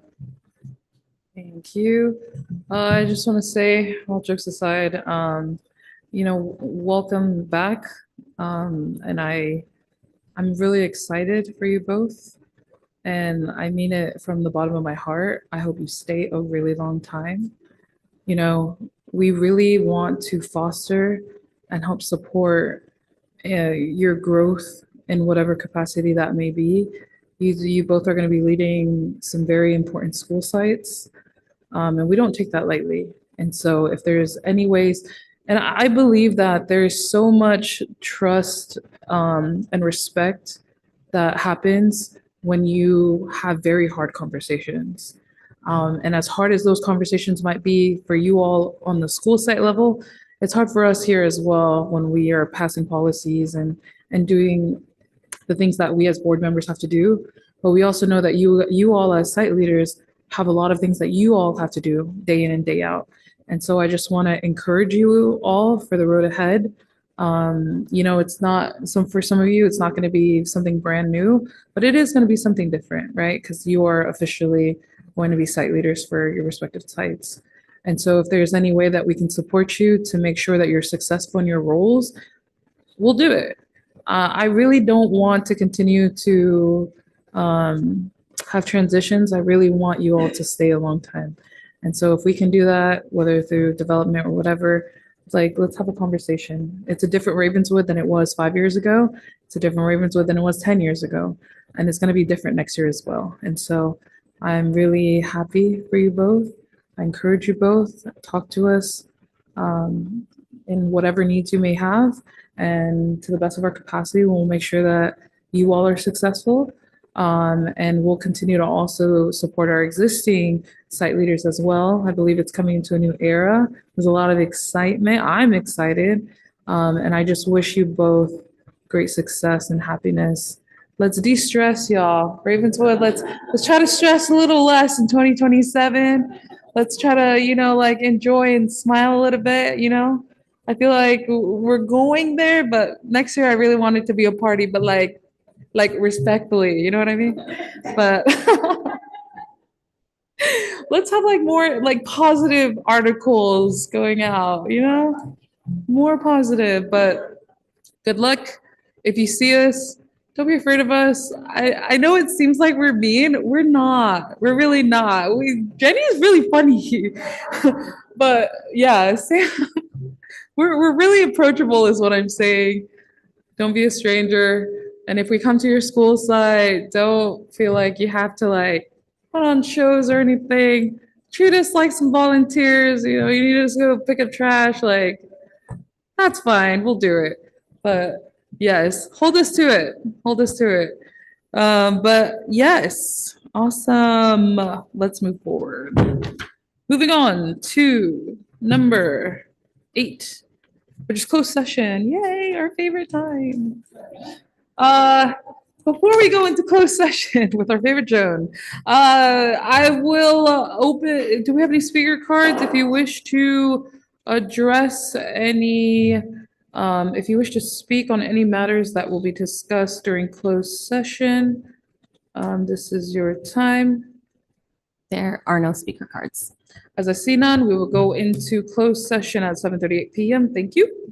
Thank you. I just want to say, all jokes aside, welcome back. And I'm really excited for you both. And I mean it from the bottom of my heart. I hope you stay a really long time. We really want to foster and help support your growth in whatever capacity that may be. You both are going to be leading some very important school sites, and we don't take that lightly. And so if there's any ways, and I believe that there's so much trust and respect that happens when you have very hard conversations. And as hard as those conversations might be for you all on the school site level, it's hard for us here as well when we are passing policies and doing the things that we as board members have to do. But we also know that you all as site leaders have a lot of things that you all have to do day in and day out. And so I just want to encourage you all for the road ahead. It's not for some of you, it's not going to be something brand new, but it is going to be something different, right? Because you are officially going to be site leaders for your respective sites. And so if there's any way that we can support you to make sure that you're successful in your roles, we'll do it. I really don't want to continue to have transitions. I really want you all to stay a long time. And so if we can do that, whether through development or whatever, let's have a conversation. It's a different Ravenswood than it was 5 years ago. It's a different Ravenswood than it was 10 years ago. And it's going to be different next year as well. And so I'm really happy for you both. I encourage you both, talk to us in whatever needs you may have. And to the best of our capacity, we'll make sure that you all are successful. And we'll continue to also support our existing site leaders as well. I believe it's coming into a new era. There's a lot of excitement. I'm excited. And I just wish you both great success and happiness. Let's de-stress, y'all. Ravenswood, let's try to stress a little less in 2027. Let's try to, enjoy and smile a little bit, I feel like we're going there, but next year I really want it to be a party, but like respectfully, you know what I mean? But let's have more positive articles going out, more positive. But good luck. If you see us, don't be afraid of us. I know it seems like we're mean. We're not. We're really not. Jenny is really funny. But yeah, we're really approachable is what I'm saying. Don't be a stranger. And if we come to your school site, don't feel like you have to put on shows or anything. Treat us like some volunteers. You need us to go pick up trash. That's fine. We'll do it. But yes, hold us to it. Hold us to it. But yes, awesome. Let's move forward. Moving on to number 8, which is closed session. Yay, our favorite time. before we go into closed session with our favorite Joan, I will open, do we have any speaker cards? If you wish to address any, if you wish to speak on any matters that will be discussed during closed session, this is your time. There are no speaker cards. As I see none, we will go into closed session at 7:38 PM. Thank you.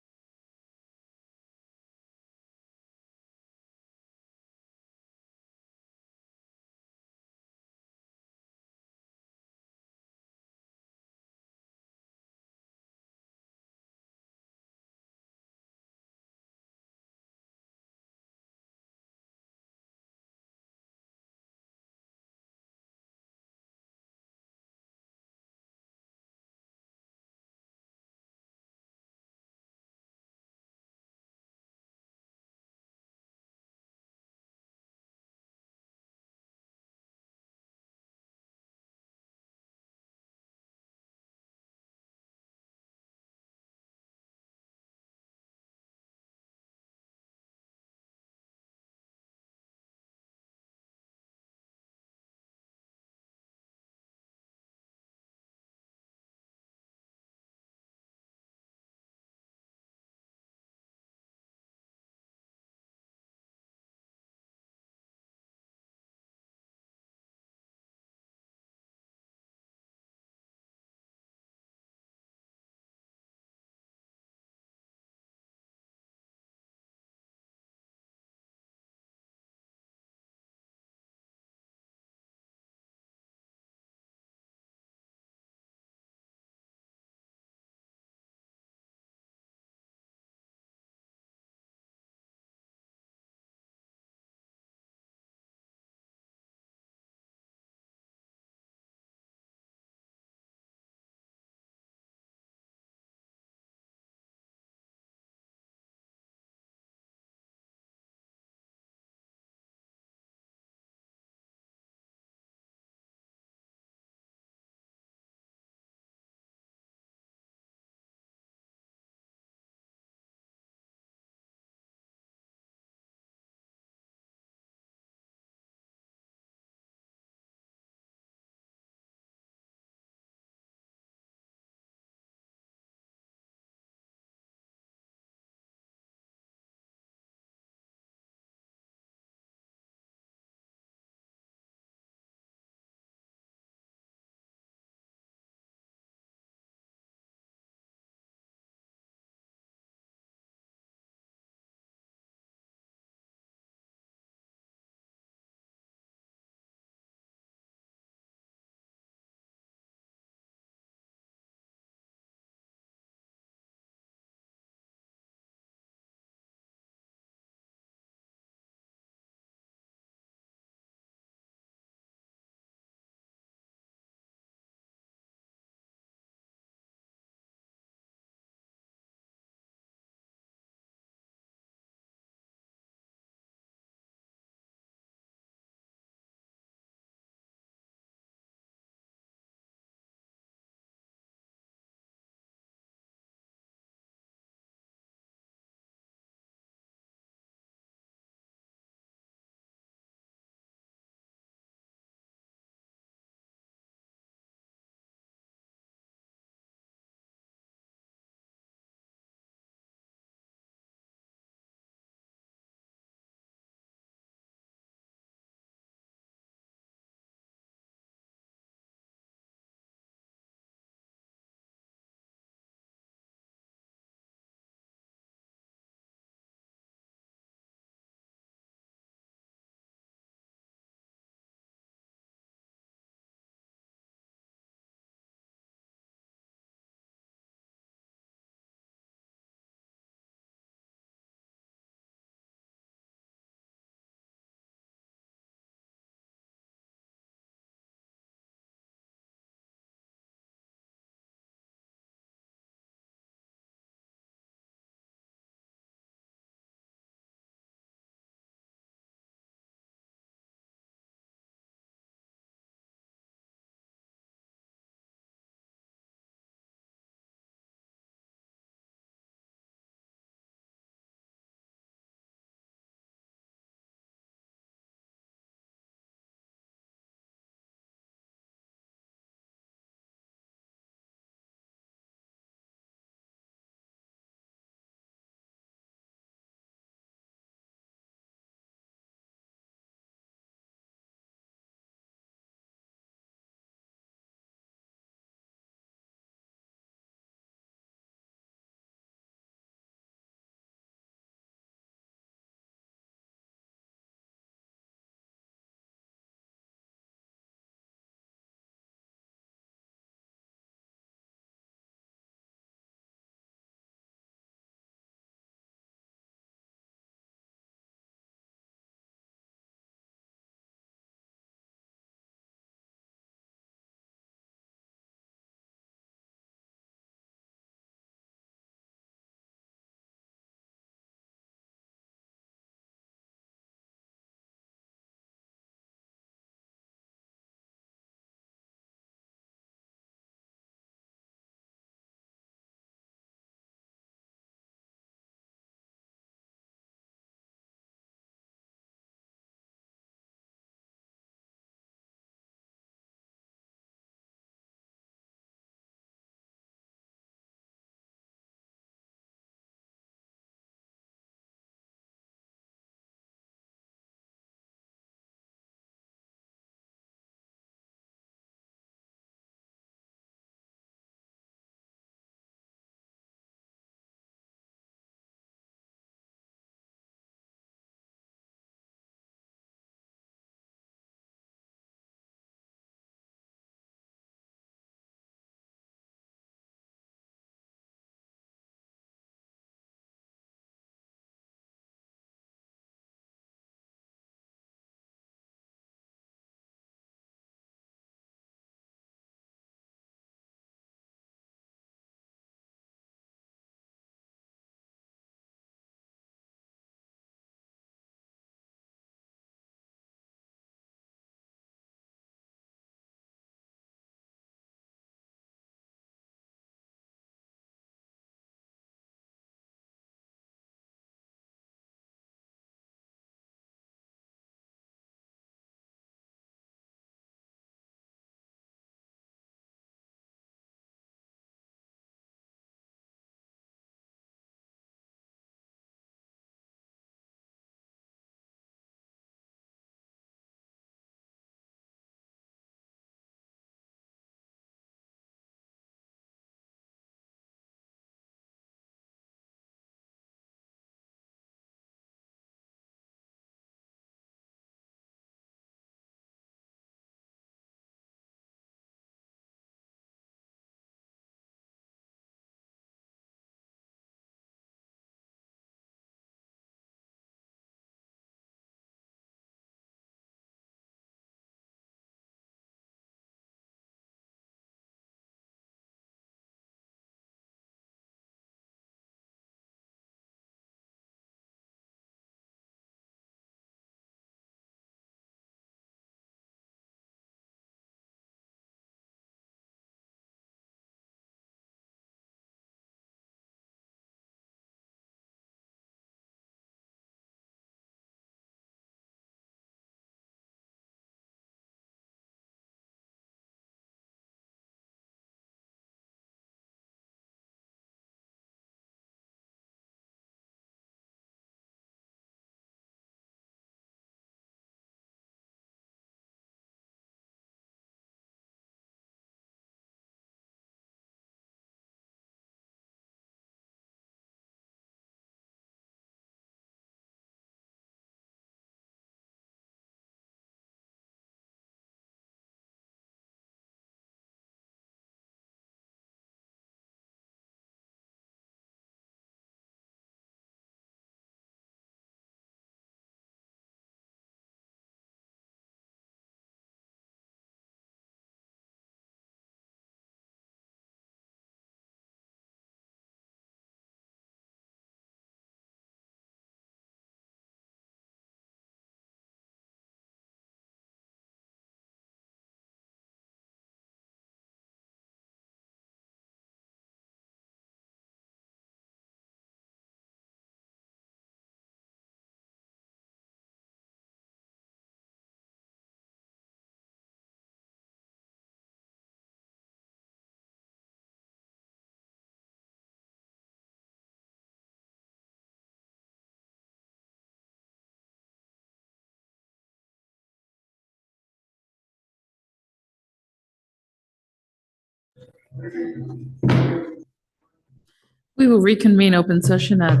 We will reconvene open session at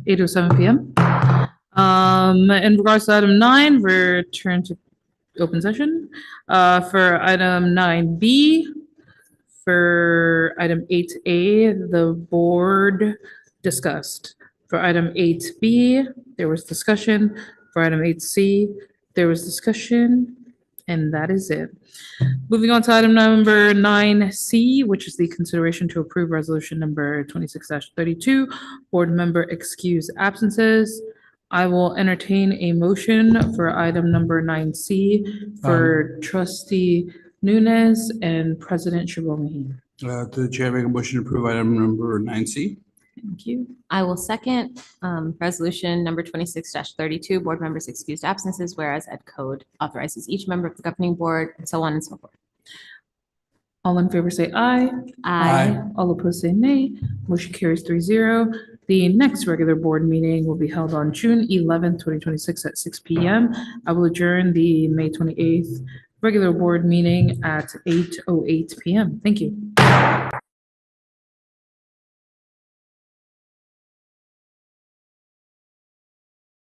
8:07 PM. In regards to item 9, return to open session. For item 9B, for item 8A, the board discussed. For item 8B, there was discussion. For item 8C, there was discussion, and that is it. Moving on to item number 9C, which is the consideration to approve resolution number 26-32, board member excused absences. I will entertain a motion for item number 9C for trustee Nunes and President Shabomaheen. To the chair, make a motion to approve item number 9C. Thank you. I will second resolution number 26-32, board members excused absences, whereas Ed Code authorizes each member of the governing board, and so on and so forth. All in favor say aye. Aye. All opposed say nay. Motion carries 3-0. The next regular board meeting will be held on June 11th, 2026 at 6 PM. I will adjourn the May 28th regular board meeting at 8:08 PM. Thank you.